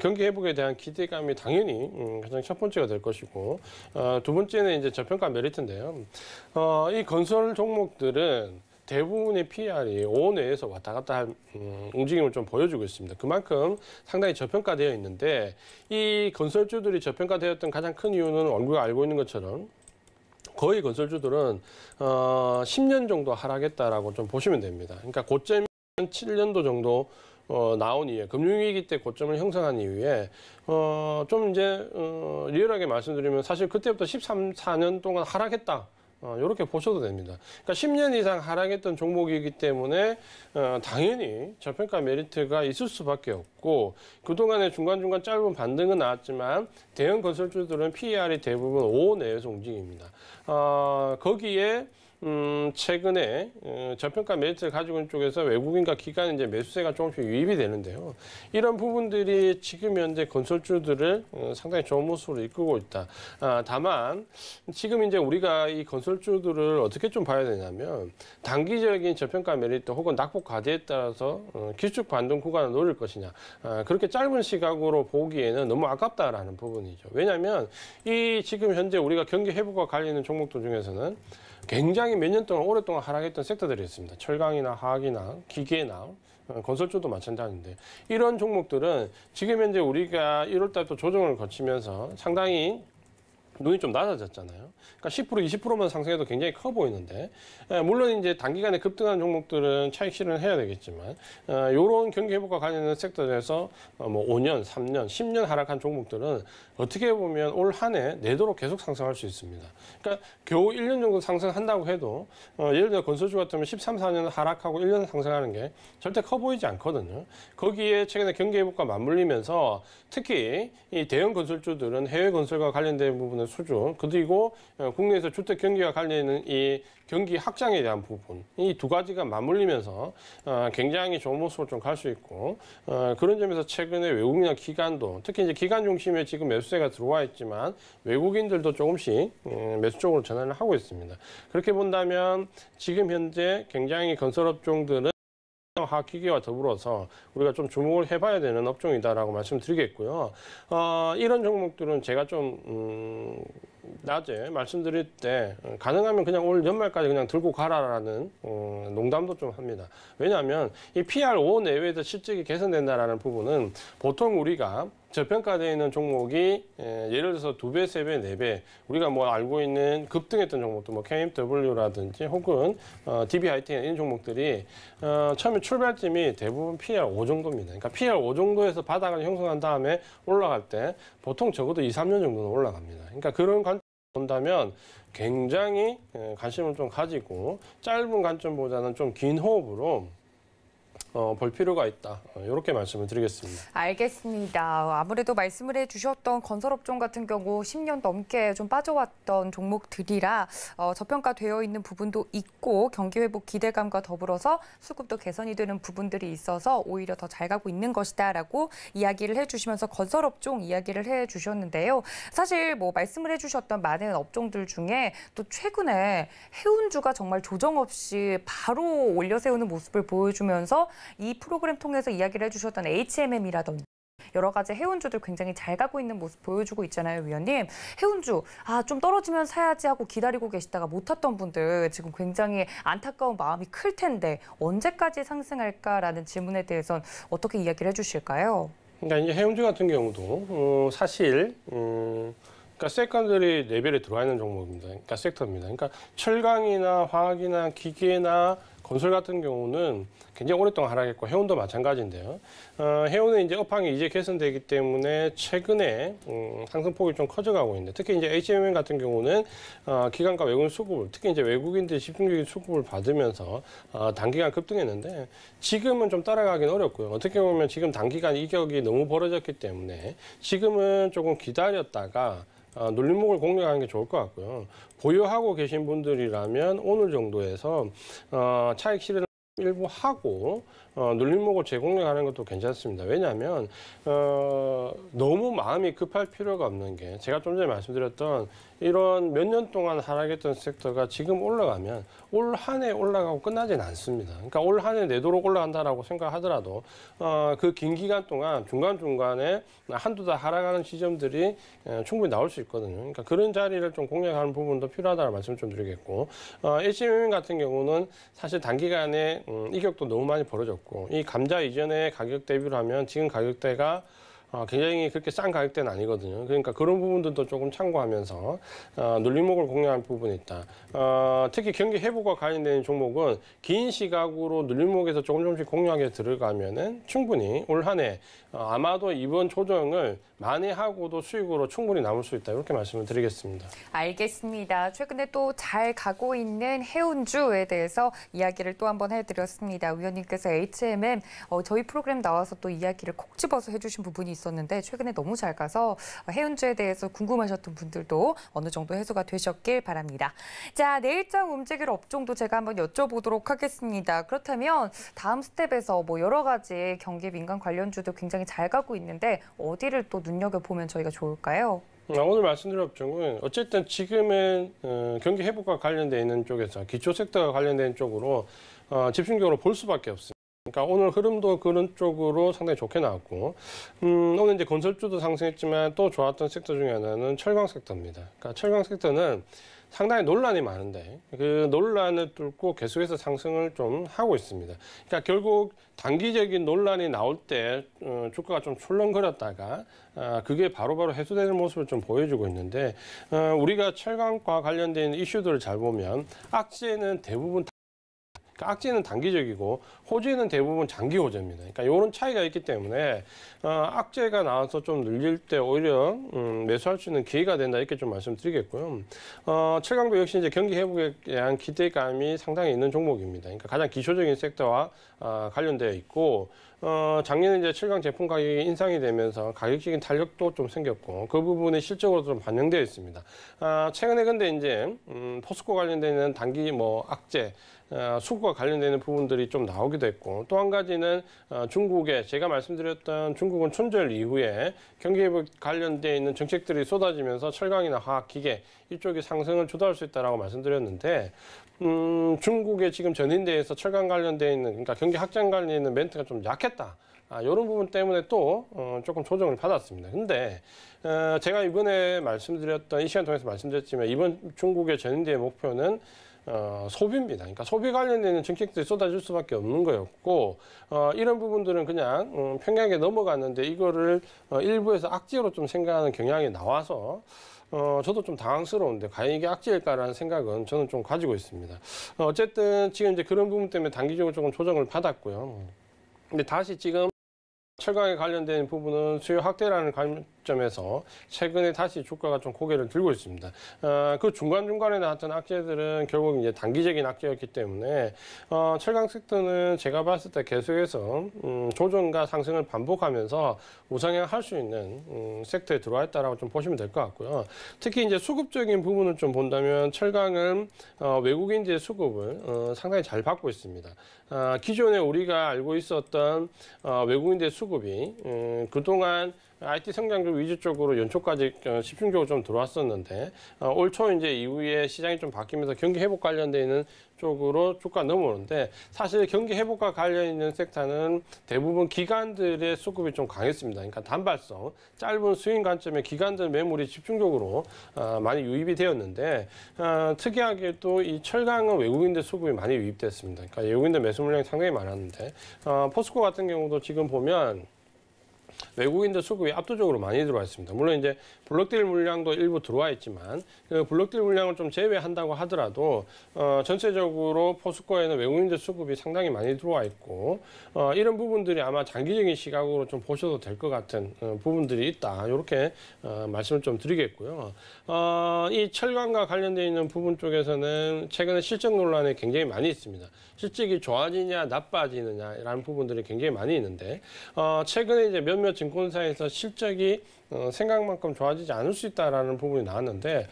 경기 회복에 대한 기대감이 당연히 가장 첫 번째가 될 것이고 두 번째는 이제 저평가 메리트인데요. 이 건설 종목들은 대부분의 PR이 5 내에서 왔다 갔다 할 움직임을 좀 보여주고 있습니다. 그만큼 상당히 저평가되어 있는데 이 건설주들이 저평가되었던 가장 큰 이유는 우리가 알고 있는 것처럼 거의 건설주들은 10년 정도 하락했다라고 좀 보시면 됩니다. 그러니까 고점이 7년도 정도 나온 이후에 금융위기 때 고점을 형성한 이후에 좀 이제 리얼하게 말씀드리면 사실 그때부터 13, 14년 동안 하락했다. 이렇게 보셔도 됩니다. 그러니까 10년 이상 하락했던 종목이기 때문에 당연히 저평가 메리트가 있을 수밖에 없고 그동안에 중간중간 짧은 반등은 나왔지만 대형 건설주들은 PER이 대부분 5 내에서 움직입니다. 거기에 최근에 저평가 메리트를 가지고 있는 쪽에서 외국인과 기관의 이제 매수세가 조금씩 유입이 되는데요. 이런 부분들이 지금 현재 건설주들을 상당히 좋은 모습으로 이끌고 있다. 다만 지금 이제 우리가 이 건설주들을 어떻게 좀 봐야 되냐면 단기적인 저평가 메리트 혹은 낙폭 과대에 따라서 기축 반등 구간을 노릴 것이냐. 그렇게 짧은 시각으로 보기에는 너무 아깝다라는 부분이죠. 왜냐하면 이 지금 현재 우리가 경기 회복과 관련 있는 종목들 중에서는 굉장히 몇 년 동안 오랫동안 하락했던 섹터들이 있습니다. 철강이나 화학이나 기계나 건설주도 마찬가지인데 이런 종목들은 지금 현재 우리가 1월 달부터 조정을 거치면서 상당히 눈이 좀 낮아졌잖아요. 그러니까 10%, 20%만 상승해도 굉장히 커 보이는데 물론 이제 단기간에 급등하는 종목들은 차익 실현을 해야 되겠지만 이런 경기 회복과 관련된 섹터에서 뭐 5년, 3년, 10년 하락한 종목들은 어떻게 보면 올 한 해 내도록 계속 상승할 수 있습니다. 그러니까 겨우 1년 정도 상승한다고 해도 예를 들어 건설주 같으면 13, 14년 하락하고 1년 상승하는 게 절대 커 보이지 않거든요. 거기에 최근에 경기 회복과 맞물리면서 특히 이 대형 건설주들은 해외 건설과 관련된 부분을 수준, 그리고 국내에서 주택 경기와 관련된 이 경기 확장에 대한 부분, 이 두 가지가 맞물리면서 굉장히 좋은 모습을 좀 갈 수 있고, 그런 점에서 최근에 외국인이나 기관도, 특히 이제 기관 중심에 지금 매수세가 들어와 있지만 외국인들도 조금씩 매수 쪽으로 전환을 하고 있습니다. 그렇게 본다면 지금 현재 굉장히 건설업종들은 화학기계와 더불어서 우리가 좀 주목을 해봐야 되는 업종이다라고 말씀드리겠고요. 이런 종목들은 제가 좀 낮에 말씀드릴 때 가능하면 그냥 올 연말까지 그냥 들고 가라라는 농담도 좀 합니다. 왜냐하면 이 PR5 내외에서 실적이 개선된다라는 부분은 보통 우리가 저평가되어 있는 종목이 예를 들어서 2배, 3배, 4배 우리가 뭐 알고 있는 급등했던 종목도 뭐 KMW라든지 혹은 DB하이텍 이런 종목들이 처음에 출발점이 대부분 PR5 정도입니다. 그러니까 PR5 정도에서 바닥을 형성한 다음에 올라갈 때 보통 적어도 2, 3년 정도는 올라갑니다. 그러니까 그런 관점 본다면 굉장히 관심을 좀 가지고 짧은 관점보다는 좀 긴 호흡으로 볼 필요가 있다. 이렇게 말씀을 드리겠습니다. 알겠습니다. 아무래도 말씀을 해주셨던 건설업종 같은 경우 10년 넘게 좀 빠져왔던 종목들이라 저평가되어 있는 부분도 있고 경기 회복 기대감과 더불어서 수급도 개선이 되는 부분들이 있어서 오히려 더 잘 가고 있는 것이다라고 이야기를 해주시면서 건설업종 이야기를 해주셨는데요. 사실 뭐 말씀을 해주셨던 많은 업종들 중에 또 최근에 해운주가 정말 조정 없이 바로 올려 세우는 모습을 보여주면서 이 프로그램 통해서 이야기를 해주셨던 HMM이라든지 여러 가지 해운주들 굉장히 잘 가고 있는 모습 보여주고 있잖아요, 위원님. 해운주, 좀 떨어지면 사야지 하고 기다리고 계시다가 못 탔던 분들 지금 굉장히 안타까운 마음이 클 텐데 언제까지 상승할까라는 질문에 대해서는 어떻게 이야기를 해주실까요? 그러니까 이제 해운주 같은 경우도 사실 그러니까 세컨더리 레벨에 들어와 있는 종목입니다. 그러니까 섹터입니다. 그러니까 철강이나 화학이나 기계나 건설 같은 경우는 굉장히 오랫동안 하락했고 해운도 마찬가지인데요. 해운은 이제 업황이 이제 개선되기 때문에 최근에 상승폭이 좀 커져가고 있는데 특히 이제 HMM 같은 경우는 기관과 외국인 수급을 특히 이제 외국인들이 집중적인 수급을 받으면서 단기간 급등했는데 지금은 좀 따라가기는 어렵고요. 어떻게 보면 지금 단기간 이격이 너무 벌어졌기 때문에 지금은 조금 기다렸다가 눌림목을 공략하는 게 좋을 것 같고요. 보유하고 계신 분들이라면 오늘 정도에서 차익 실현을 일부 하고 눌림목을 재공략하는 것도 괜찮습니다. 왜냐하면 너무 마음이 급할 필요가 없는 게 제가 좀 전에 말씀드렸던 이런 몇 년 동안 하락했던 섹터가 지금 올라가면 올 한 해 올라가고 끝나진 않습니다. 그러니까 올 한 해 내도록 올라간다라고 생각하더라도 그 긴 기간 동안 중간중간에 한두 달 하락하는 시점들이 충분히 나올 수 있거든요. 그러니까 그런 자리를 좀 공략하는 부분도 필요하다는 말씀 좀 드리겠고 HMM 같은 경우는 사실 단기간에 이격도 너무 많이 벌어졌고 이 감자 이전의 가격 대비를 하면 지금 가격대가 굉장히 그렇게 싼 가격대는 아니거든요. 그러니까 그런 부분들도 조금 참고하면서 눌림목을 공략할 부분이 있다. 특히 경기 회복과 관련된 종목은 긴 시각으로 눌림목에서 조금씩 공략에 들어가면은 충분히 올 한 해 아마도 이번 조정을 만회하고도 수익으로 충분히 남을 수 있다. 이렇게 말씀을 드리겠습니다. 알겠습니다. 최근에 또 잘 가고 있는 해운주에 대해서 이야기를 또 한번 해드렸습니다. 위원님께서 HMM 저희 프로그램 나와서 또 이야기를 콕 집어서 해주신 부분이 있었는데 최근에 너무 잘 가서 해운주에 대해서 궁금하셨던 분들도 어느 정도 해소가 되셨길 바랍니다. 자, 내일장 움직일 업종도 제가 한번 여쭤보도록 하겠습니다. 그렇다면 다음 스텝에서 뭐 여러 가지 경기 민감 관련주도 굉장히 잘 가고 있는데 어디를 또 눈여겨보면 저희가 좋을까요? 오늘 말씀드릴 업종은 어쨌든 지금은 경기 회복과 관련되어 있는 쪽에서 기초 섹터가 관련된 쪽으로 집중적으로 볼 수밖에 없습니다. 그러니까 오늘 흐름도 그런 쪽으로 상당히 좋게 나왔고 오늘 이제 건설주도 상승했지만 또 좋았던 섹터 중에 하나는 철강 섹터입니다. 그러니까 철강 섹터는 상당히 논란이 많은데 그 논란을 뚫고 계속해서 상승을 좀 하고 있습니다. 그러니까 결국 단기적인 논란이 나올 때 주가가 좀 출렁거렸다가 그게 바로바로 해소되는 모습을 좀 보여주고 있는데 우리가 철강과 관련된 이슈들을 잘 보면 악재는 대부분 그러니까 악재는 단기적이고 호재는 대부분 장기 호재입니다. 그러니까 이런 차이가 있기 때문에 악재가 나와서 좀 늘릴 때 오히려 매수할 수 있는 기회가 된다 이렇게 좀 말씀드리겠고요. 철강도 역시 이제 경기 회복에 대한 기대감이 상당히 있는 종목입니다. 그러니까 가장 기초적인 섹터와 관련되어 있고 작년에 이제 7강 제품 가격이 인상이 되면서 가격적인 탄력도 좀 생겼고 그 부분이 실적으로 좀 반영되어 있습니다. 최근에 근데 이제 포스코 관련되는 단기 악재, 수급과 관련되는 부분들이 좀 나오기도 했고 또 한 가지는 중국에 제가 말씀드렸던 중국은 춘절 이후에 경기 회복 관련되어 있는 정책들이 쏟아지면서 철강이나 화학, 기계 이쪽이 상승을 주도할 수 있다라고 말씀드렸는데 중국의 지금 전인대에서 철강 관련되어 있는 그러니까 경기 확장 관련되어 있는 멘트가 좀 약했다. 이런 부분 때문에 또 조금 조정을 받았습니다. 근데 제가 이번에 말씀드렸던 이 시간 통해서 말씀드렸지만 이번 중국의 전인대의 목표는 소비입니다. 그러니까 소비 관련되는 정책들이 쏟아질 수밖에 없는 거였고 이런 부분들은 그냥 평양에 넘어갔는데 이거를 일부에서 악재로 좀 생각하는 경향이 나와서 저도 좀 당황스러운데 과연 이게 악재일까라는 생각은 저는 좀 가지고 있습니다. 어쨌든 지금 이제 그런 부분 때문에 단기적으로 조금 조정을 받았고요. 근데 다시 지금 철강에 관련된 부분은 수요 확대라는 관점에서 최근에 다시 주가가 좀 고개를 들고 있습니다. 그 중간중간에 나왔던 악재들은 결국 이제 단기적인 악재였기 때문에 철강 섹터는 제가 봤을 때 계속해서 조정과 상승을 반복하면서 우상향할 수 있는 섹터에 들어와 있다라고 좀 보시면 될 것 같고요. 특히 이제 수급적인 부분을 좀 본다면 철강은 외국인들의 수급을 상당히 잘 받고 있습니다. 기존에 우리가 알고 있었던 외국인들의 수급이 그동안 IT 성장률 위주 쪽으로 연초까지 집중적으로 좀 들어왔었는데 올 초 이제 이후에 시장이 좀 바뀌면서 경기 회복 관련돼 있는 쪽으로 주가 넘어오는데 사실 경기 회복과 관련 있는 섹터는 대부분 기관들의 수급이 좀 강했습니다. 그러니까 단발성, 짧은 스윙 관점의 기관들 매물이 집중적으로 많이 유입이 되었는데 특이하게도 이 철강은 외국인들 수급이 많이 유입됐습니다. 그러니까 외국인들 매수 물량이 상당히 많았는데 포스코 같은 경우도 지금 보면 외국인들 수급이 압도적으로 많이 들어와 있습니다. 물론 이제 블록딜 물량도 일부 들어와 있지만 그 블록딜 물량을 좀 제외한다고 하더라도 전체적으로 포스코에는 외국인들 수급이 상당히 많이 들어와 있고 이런 부분들이 아마 장기적인 시각으로 좀 보셔도 될 것 같은 부분들이 있다. 이렇게 말씀을 좀 드리겠고요. 이 철강과 관련되어 있는 부분 쪽에서는 최근에 실적 논란이 굉장히 많이 있습니다. 실적이 좋아지냐 나빠지느냐라는 부분들이 굉장히 많이 있는데 최근에 이제 몇몇 증권사에서 실적이 생각만큼 좋아지지 않을 수 있다라는 부분이 나왔는데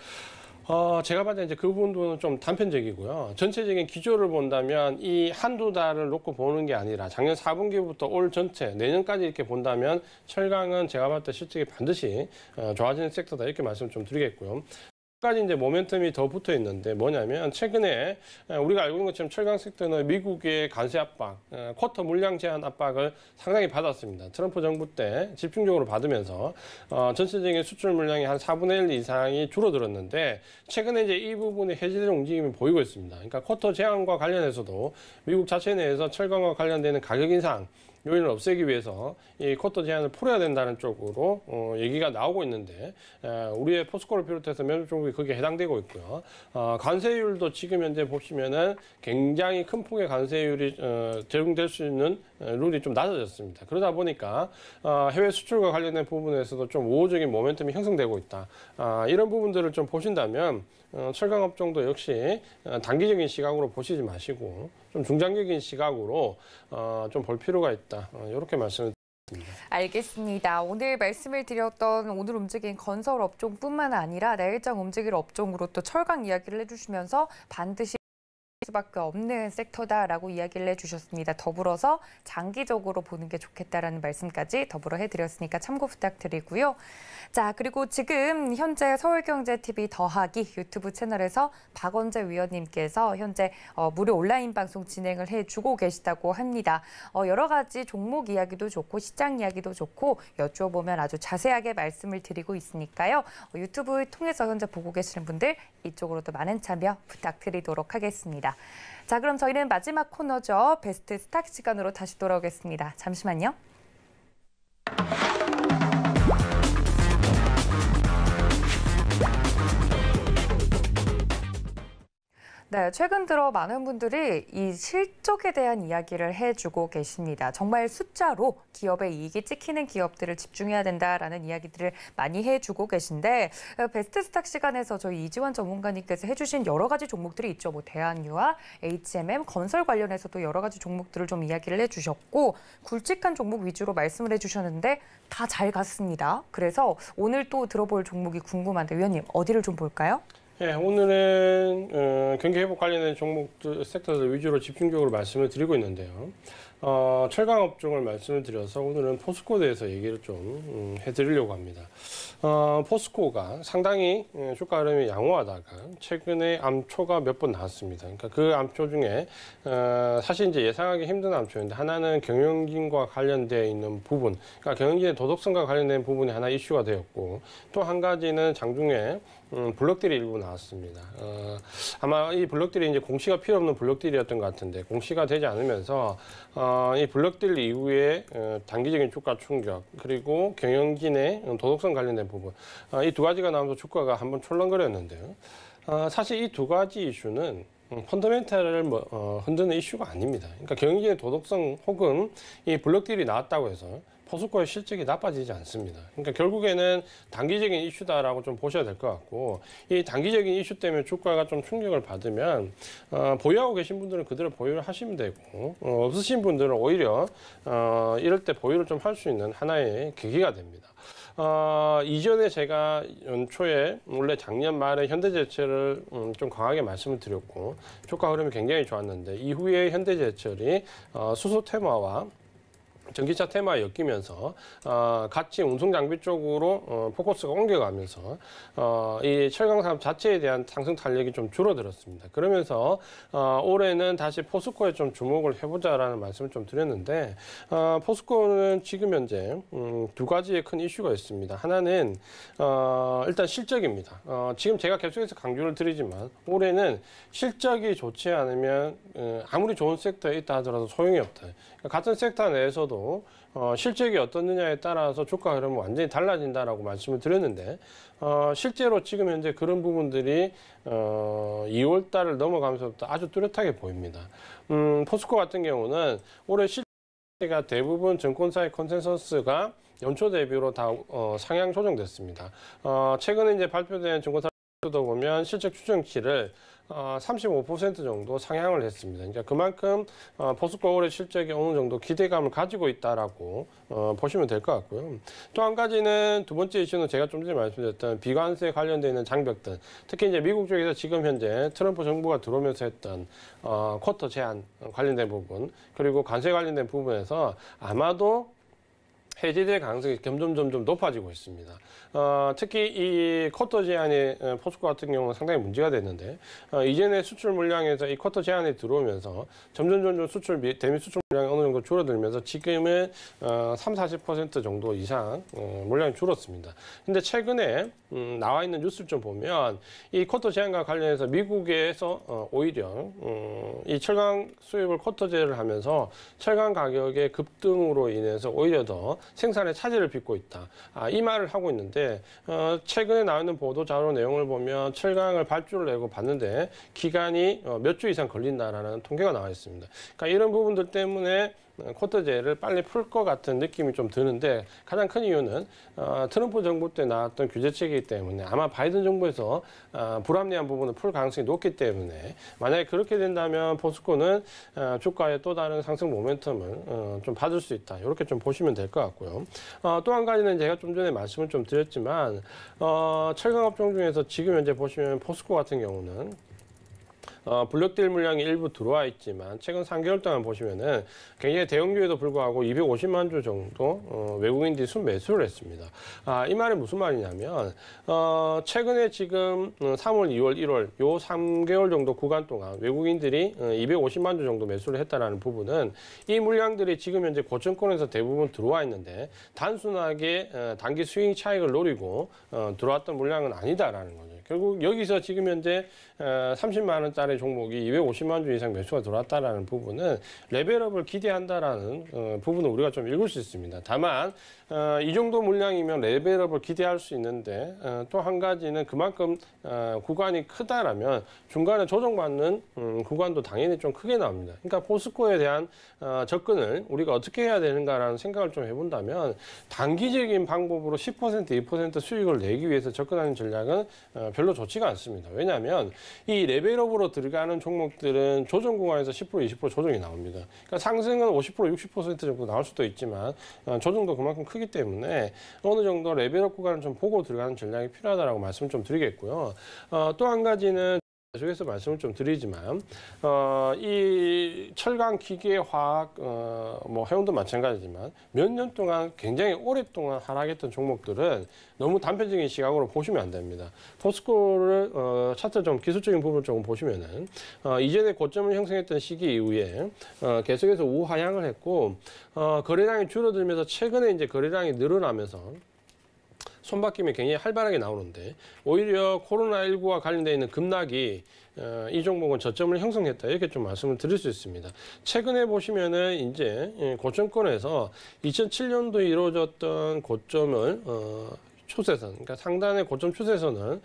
제가 봤을 때 이제 그 부분은 좀 단편적이고요. 전체적인 기조를 본다면 이 한두 달을 놓고 보는 게 아니라 작년 4분기부터 올 전체 내년까지 이렇게 본다면 철강은 제가 봤을 때 실적이 반드시 좋아지는 섹터다 이렇게 말씀을 좀 드리겠고요. 까지 이제 모멘텀이 더 붙어 있는데 뭐냐면 최근에 우리가 알고 있는 것처럼 철강 섹터는 미국의 관세 압박, 쿼터 물량 제한 압박을 상당히 받았습니다. 트럼프 정부 때 집중적으로 받으면서 전체적인 수출 물량이 한 4분의 1 이상이 줄어들었는데 최근에 이제 이 부분이 해제되는 움직임이 보이고 있습니다. 그러니까 쿼터 제한과 관련해서도 미국 자체 내에서 철강과 관련되는 가격 인상 요인을 없애기 위해서 이 쿼터 제한을 풀어야 된다는 쪽으로 얘기가 나오고 있는데 우리의 포스코를 비롯해서 몇몇 종목이 거기에 해당되고 있고요. 관세율도 지금 현재 보시면은 굉장히 큰 폭의 관세율이 적용될 수 있는 룰이 좀 낮아졌습니다. 그러다 보니까 해외 수출과 관련된 부분에서도 좀 우호적인 모멘텀이 형성되고 있다. 이런 부분들을 좀 보신다면 철강 업종도 역시 단기적인 시각으로 보시지 마시고 좀 중장기적인 시각으로 좀 볼 필요가 있다. 이렇게 말씀을 드립니다. 알겠습니다. 오늘 말씀을 드렸던 오늘 움직인 건설 업종뿐만 아니라 내일장 움직일 업종으로 또 철강 이야기를 해주시면서 반드시 수밖에 없는 섹터다라고 이야기를 해주셨습니다. 더불어서 장기적으로 보는 게 좋겠다라는 말씀까지 더불어 해드렸으니까 참고 부탁드리고요. 자, 그리고 지금 현재 서울경제TV 더하기 유튜브 채널에서 박원재 위원님께서 현재 무료 온라인 방송 진행을 해주고 계시다고 합니다. 여러 가지 종목 이야기도 좋고 시장 이야기도 좋고 여쭈어보면 아주 자세하게 말씀을 드리고 있으니까요. 유튜브 통해서 현재 보고 계시는 분들 이쪽으로도 많은 참여 부탁드리도록 하겠습니다. 자, 그럼 저희는 마지막 코너죠. 베스트 스탁 시간으로 다시 돌아오겠습니다. 잠시만요. 네, 최근 들어 많은 분들이 이 실적에 대한 이야기를 해주고 계십니다. 정말 숫자로 기업의 이익이 찍히는 기업들을 집중해야 된다라는 이야기들을 많이 해주고 계신데 베스트 스탁 시간에서 저희 이지원 전문가님께서 해주신 여러 가지 종목들이 있죠. 뭐 대한유화, HMM, 건설 관련해서도 여러 가지 종목들을 좀 이야기를 해주셨고 굵직한 종목 위주로 말씀을 해주셨는데 다 잘 갔습니다. 그래서 오늘 또 들어볼 종목이 궁금한데 위원님 어디를 좀 볼까요? 네, 오늘은 경기 회복 관련된 종목들, 섹터들 위주로 집중적으로 말씀을 드리고 있는데요. 철강 업종을 말씀을 드려서 오늘은 포스코에 대해서 얘기를 좀 해드리려고 합니다. 포스코가 상당히 주가 흐름이 양호하다가 최근에 암초가 몇 번 나왔습니다. 그러니까 그 암초 중에 사실 이제 예상하기 힘든 암초인데 하나는 경영진과 관련되어 있는 부분, 그러니까 경영진의 도덕성과 관련된 부분이 하나 이슈가 되었고 또 한 가지는 장중에 블록딜이 일부 나왔습니다. 아마 이 블록딜이 이제 공시가 필요 없는 블록딜이었던 것 같은데 공시가 되지 않으면서 이 블록딜 이후에 단기적인 주가 충격 그리고 경영진의 도덕성 관련된 부분 이 두 가지가 나오면서 주가가 한번 출렁거렸는데요. 사실 이 두 가지 이슈는 펀더멘탈을 흔드는 이슈가 아닙니다. 그러니까 경영진의 도덕성 혹은 이 블록딜이 나왔다고 해서 포스코의 실적이 나빠지지 않습니다. 그러니까 결국에는 단기적인 이슈다라고 좀 보셔야 될 것 같고 이 단기적인 이슈 때문에 주가가 좀 충격을 받으면 보유하고 계신 분들은 그대로 보유를 하시면 되고 없으신 분들은 오히려 이럴 때 보유를 좀 할 수 있는 하나의 계기가 됩니다. 이전에 제가 연초에 원래 작년 말에 현대제철을 좀 강하게 말씀을 드렸고 주가 흐름이 굉장히 좋았는데 이후에 현대제철이 수소 테마와 전기차 테마에 엮이면서 같이 운송 장비 쪽으로 포커스가 옮겨가면서 이 철강 산업 자체에 대한 상승 탄력이 좀 줄어들었습니다. 그러면서 올해는 다시 포스코에 좀 주목을 해보자라는 말씀을 좀 드렸는데 포스코는 지금 현재 두 가지의 큰 이슈가 있습니다. 하나는 일단 실적입니다. 지금 제가 계속해서 강조를 드리지만 올해는 실적이 좋지 않으면 아무리 좋은 섹터에 있다 하더라도 소용이 없다. 그러니까 같은 섹터 내에서도 실적이 어떻느냐에 따라서 주가 흐름은 완전히 달라진다라고 말씀을 드렸는데 실제로 지금 현재 그런 부분들이 2월 달을 넘어가면서부터 아주 뚜렷하게 보입니다. 포스코 같은 경우는 올해 실적이 대부분 증권사의 컨센서스가 연초 대비로 다 상향 조정됐습니다. 최근에 이제 발표된 증권사 보면 실적 추정치를 35% 정도 상향을 했습니다. 그러니까 그만큼 포스코 올해 실적이 어느 정도 기대감을 가지고 있다라고 보시면 될 것 같고요. 또 한 가지는 두 번째 이슈는 제가 좀 전에 말씀드렸던 비관세 관련되어 있는 장벽들, 특히 이제 미국 쪽에서 지금 현재 트럼프 정부가 들어오면서 했던 쿼터 제한 관련된 부분, 그리고 관세 관련된 부분에서 아마도 해제될 가능성이 점점 높아지고 있습니다. 특히 이 쿼터 제한이 포스코 같은 경우는 상당히 문제가 됐는데 이전에 수출 물량에서 이 쿼터 제한이 들어오면서 점점 수출 대미 수출 물량이 어느 정도 줄어들면서 지금은 30-40% 정도 이상 물량이 줄었습니다. 근데 최근에 나와 있는 뉴스를 좀 보면 이 쿼터 제한과 관련해서 미국에서 오히려 이 철강 수입을 쿼터 제를 하면서 철강 가격의 급등으로 인해서 오히려 더 생산에 차질을 빚고 있다. 이 말을 하고 있는데 최근에 나오는 보도 자료 내용을 보면 철강을 발주를 내고 받는데 기간이 몇 주 이상 걸린다라는 통계가 나와 있습니다. 그러니까 이런 부분들 때문에 쿼터제를 빨리 풀 것 같은 느낌이 좀 드는데 가장 큰 이유는 트럼프 정부 때 나왔던 규제책이기 때문에 아마 바이든 정부에서 불합리한 부분을 풀 가능성이 높기 때문에 만약에 그렇게 된다면 포스코는 주가의 또 다른 상승 모멘텀을 좀 받을 수 있다. 이렇게 좀 보시면 될 것 같고요. 또 한 가지는 제가 좀 전에 말씀을 좀 드렸지만 철강업종 중에서 지금 현재 보시면 포스코 같은 경우는 블록딜 물량이 일부 들어와 있지만 최근 3개월 동안 보시면은 굉장히 대형주에도 불구하고 250만 주 정도 외국인들이 순매수를 했습니다. 이 말이 무슨 말이냐면 최근에 지금 3월, 2월, 1월 요 3개월 정도 구간 동안 외국인들이 250만 주 정도 매수를 했다라는 부분은 이 물량들이 지금 현재 고점권에서 대부분 들어와 있는데 단순하게 단기 스윙 차익을 노리고 들어왔던 물량은 아니다라는 거죠. 결국 여기서 지금 현재 30만 원짜리 종목이 250만 주 이상 매수가 들어왔다라는 부분은 레벨업을 기대한다라는 부분을 우리가 좀 읽을 수 있습니다. 다만 이 정도 물량이면 레벨업을 기대할 수 있는데 또 한 가지는 그만큼 구간이 크다라면 중간에 조정받는 구간도 당연히 좀 크게 나옵니다. 그러니까 포스코에 대한 접근을 우리가 어떻게 해야 되는가라는 생각을 좀 해본다면 단기적인 방법으로 10%, 2% 수익을 내기 위해서 접근하는 전략은 별로 좋지가 않습니다. 왜냐하면 이 레벨업으로 들어가는 종목들은 조정 구간에서 10%, 20% 조정이 나옵니다. 그러니까 상승은 50%, 60% 정도 나올 수도 있지만 조정도 그만큼 크기 때문에 어느 정도 레벨업 구간을 좀 보고 들어가는 전략이 필요하다고 말씀을 좀 드리겠고요. 또 한 가지는 계속해서 말씀을 좀 드리지만 이 철강, 기계, 화학, 뭐 해운도 마찬가지지만 몇 년 동안 굉장히 오랫동안 하락했던 종목들은 너무 단편적인 시각으로 보시면 안 됩니다. 포스코를 차트 좀 기술적인 부분을 조금 보시면은 이전에 고점을 형성했던 시기 이후에 계속해서 우하향을 했고 거래량이 줄어들면서 최근에 이제 거래량이 늘어나면서 손바뀜이 굉장히 활발하게 나오는데 오히려 코로나19와 관련되어 있는 급락이 이 종목은 저점을 형성했다 이렇게 좀 말씀을 드릴 수 있습니다. 최근에 보시면은 이제 고점권에서 2007년도에 이루어졌던 고점을 추세선, 그러니까 상단의 고점 추세선을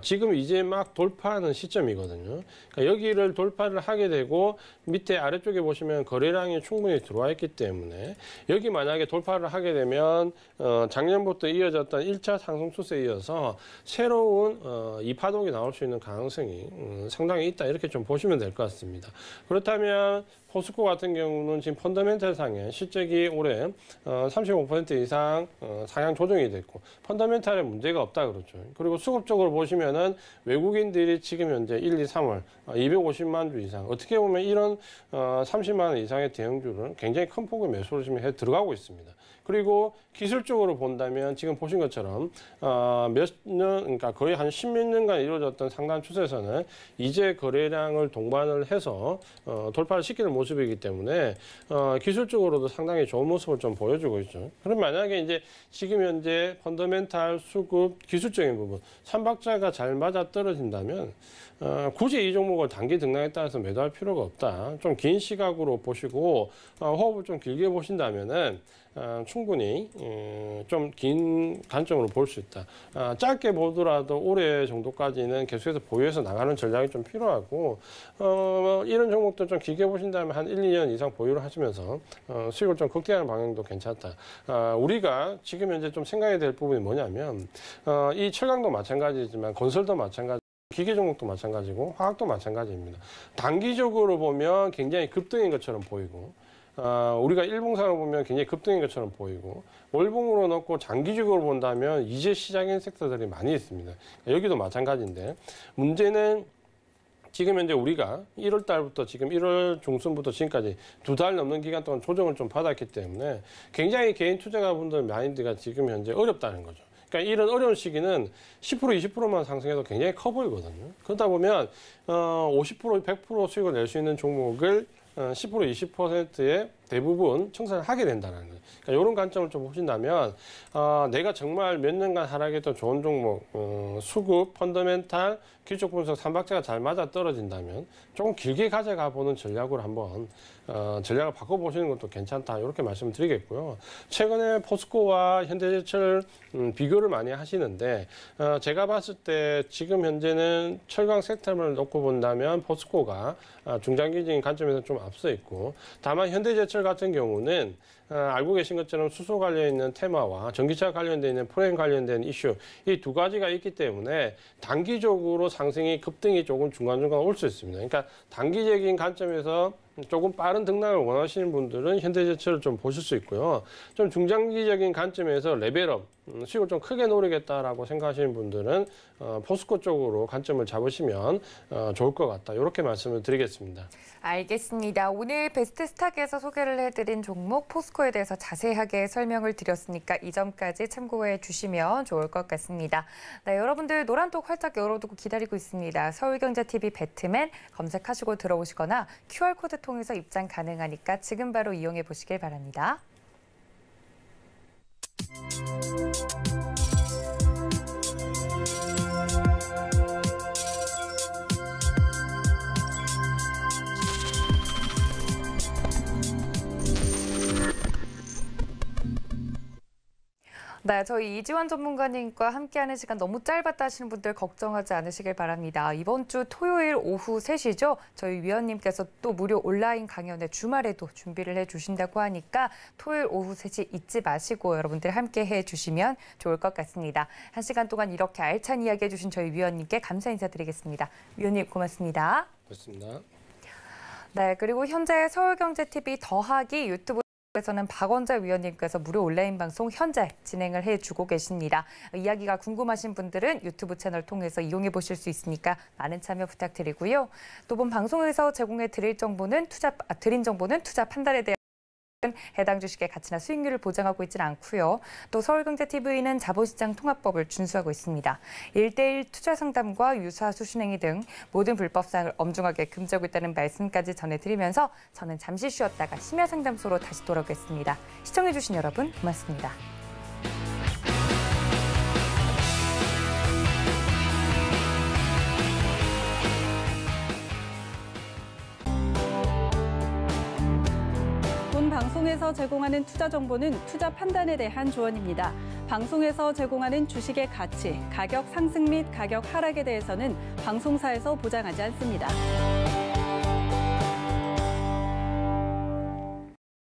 지금 이제 막 돌파하는 시점이거든요. 그러니까 여기를 돌파를 하게 되고 밑에 아래쪽에 보시면 거래량이 충분히 들어와 있기 때문에 여기 만약에 돌파를 하게 되면 작년부터 이어졌던 1차 상승 추세에 이어서 새로운 이 파동이 나올 수 있는 가능성이 상당히 있다 이렇게 좀 보시면 될 것 같습니다. 그렇다면 포스코 같은 경우는 지금 펀더멘털 상에 실적이 올해 35% 이상 상향 조정이 됐고 펀더멘털에 문제가 없다 그렇죠. 그리고 수급적으로 보시면은 외국인들이 지금 현재 1, 2, 3월 250만 주 이상 어떻게 보면 이런 30만 원 이상의 대형주를 굉장히 큰 폭의 매수를 지금 해 들어가고 있습니다. 그리고 기술적으로 본다면 지금 보신 것처럼 몇 년, 그러니까 거의 한 10몇 년간 이루어졌던 상단 추세선은 이제 거래량을 동반을 해서 돌파를 시키는 모습이기 때문에 기술적으로도 상당히 좋은 모습을 좀 보여주고 있죠. 그럼 만약에 이제 지금 현재 펀더멘탈, 수급, 기술적인 부분, 삼박자가 잘 맞아 떨어진다면 굳이 이 종목을 단기 등락에 따라서 매도할 필요가 없다. 좀 긴 시각으로 보시고 호흡을 좀 길게 보신다면은 충분히 좀 긴 관점으로 볼 수 있다. 짧게 보더라도 올해 정도까지는 계속해서 보유해서 나가는 전략이 좀 필요하고 이런 종목도 좀 길게 보신다면 한 1, 2년 이상 보유를 하시면서 수익을 좀 극대화하는 방향도 괜찮다. 우리가 지금 현재 좀 생각해야 될 부분이 뭐냐면 이 철강도 마찬가지지만 건설도 마찬가지. 기계 종목도 마찬가지고 화학도 마찬가지입니다. 단기적으로 보면 굉장히 급등인 것처럼 보이고 우리가 일봉상으로 보면 굉장히 급등인 것처럼 보이고 월봉으로 넣고 장기적으로 본다면 이제 시작인 섹터들이 많이 있습니다. 여기도 마찬가지인데 문제는 지금 현재 우리가 1월 달부터 지금 1월 중순부터 지금까지 2달 넘는 기간 동안 조정을 좀 받았기 때문에 굉장히 개인 투자가분들 마인드가 지금 현재 어렵다는 거죠. 그러니까 이런 어려운 시기는 10%, 20%만 상승해도 굉장히 커 보이거든요. 그러다 보면 50%, 100% 수익을 낼 수 있는 종목을 10%, 20%의 대부분 청산을 하게 된다는 거예요. 그러니까 이런 관점을 좀 보신다면 내가 정말 몇 년간 하락했던 좋은 종목, 수급, 펀더멘탈, 기술적 분석, 삼박자가 잘 맞아 떨어진다면 조금 길게 가져가 보는 전략으로 한번 전략을 바꿔보시는 것도 괜찮다 이렇게 말씀을 드리겠고요. 최근에 포스코와 현대제철 비교를 많이 하시는데 제가 봤을 때 지금 현재는 철강 섹터를 놓고 본다면 포스코가 중장기적인 관점에서 좀 앞서 있고 다만 현대제철 같은 경우는 알고 계신 것처럼 수소 관련 있는 테마와 전기차 관련돼 있는 프레임 관련된 이슈 이 두 가지가 있기 때문에 단기적으로 상승이 급등이 조금 중간중간 올 수 있습니다. 그러니까 단기적인 관점에서 조금 빠른 등락을 원하시는 분들은 현대제철을 좀 보실 수 있고요. 좀 중장기적인 관점에서 레벨업, 수익을 좀 크게 노리겠다라고 생각하시는 분들은 포스코 쪽으로 관점을 잡으시면 좋을 것 같다. 이렇게 말씀을 드리겠습니다. 알겠습니다. 오늘 베스트 스탁에서 소개를 해드린 종목 포스코에 대해서 자세하게 설명을 드렸으니까 이 점까지 참고해 주시면 좋을 것 같습니다. 네, 여러분들 노란톡 활짝 열어두고 기다리고 있습니다. 서울경제TV 배트맨 검색하시고 들어오시거나 QR코드 통해서 입장 가능하니까 지금 바로 이용해 보시길 바랍니다. 네, 저희 이지원 전문가님과 함께하는 시간 너무 짧았다 하시는 분들 걱정하지 않으시길 바랍니다. 이번 주 토요일 오후 3시죠. 저희 위원님께서 또 무료 온라인 강연에 주말에도 준비를 해주신다고 하니까 토요일 오후 3시 잊지 마시고 여러분들 함께 해주시면 좋을 것 같습니다. 1시간 동안 이렇게 알찬 이야기 해주신 저희 위원님께 감사 인사드리겠습니다. 위원님 고맙습니다. 고맙습니다. 네, 그리고 현재 서울경제TV 더하기 유튜브 에서는 박원자 위원님께서 무료 온라인 방송 현재 진행을 해주고 계십니다. 이야기가 궁금하신 분들은 유튜브 채널 통해서 이용해 보실 수 있으니까 많은 참여 부탁드리고요. 또 본 방송에서 제공해 드린 정보는 투자 판단에 대한 해당 주식의 가치나 수익률을 보장하고 있지는 않고요. 또 서울경제TV는 자본시장 통합법을 준수하고 있습니다. 1:1 투자 상담과 유사 수신행위 등 모든 불법 사항을 엄중하게 금지하고 있다는 말씀까지 전해드리면서 저는 잠시 쉬었다가 심야상담소로 다시 돌아오겠습니다. 시청해주신 여러분 고맙습니다. 본 방송에서 제공하는 투자 정보는 투자 판단에 대한 조언입니다. 방송에서 제공하는 주식의 가치, 가격 상승 및 가격 하락에 대해서는 방송사에서 보장하지 않습니다.